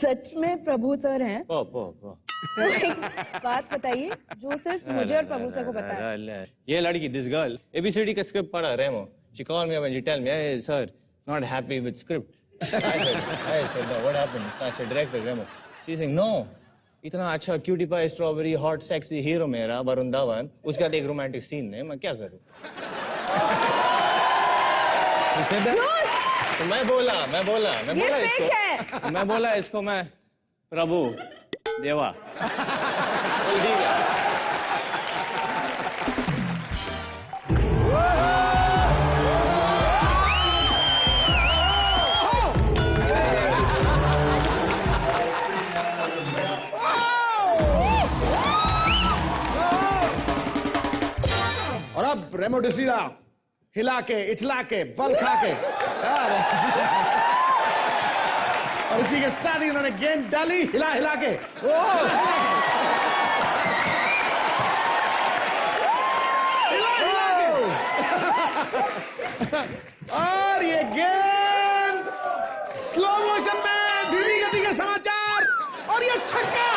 सच में प्रभु सर हैं? पो। तो एक बात बताइए जो सिर्फ मुझे और प्रभु सर को पता है। ये लड़की, दिस गर्ल, ABCD का स्क्रिप्ट पढ़ा रेमो. She called me up and she tell me, hey sir, not happy with script. I said, no, what happened? I said, director Remo. She saying, no. इतना अच्छा cutie pie strawberry hot sexy hero मेरा वरुण धवन, उसके बाद एक romantic scene है, मैं क्या करूं? तो मैं बोला इसको मैं प्रभु देवा. बोल ठीक है. और अब रेमो डिसूजा हिला के इठला के बल खा के और इसी के साथ ही उन्होंने गेंद डाली हिला हिला के. और ये गेंद स्लो मोशन में धीमी गति के समाचार और ये छक्का.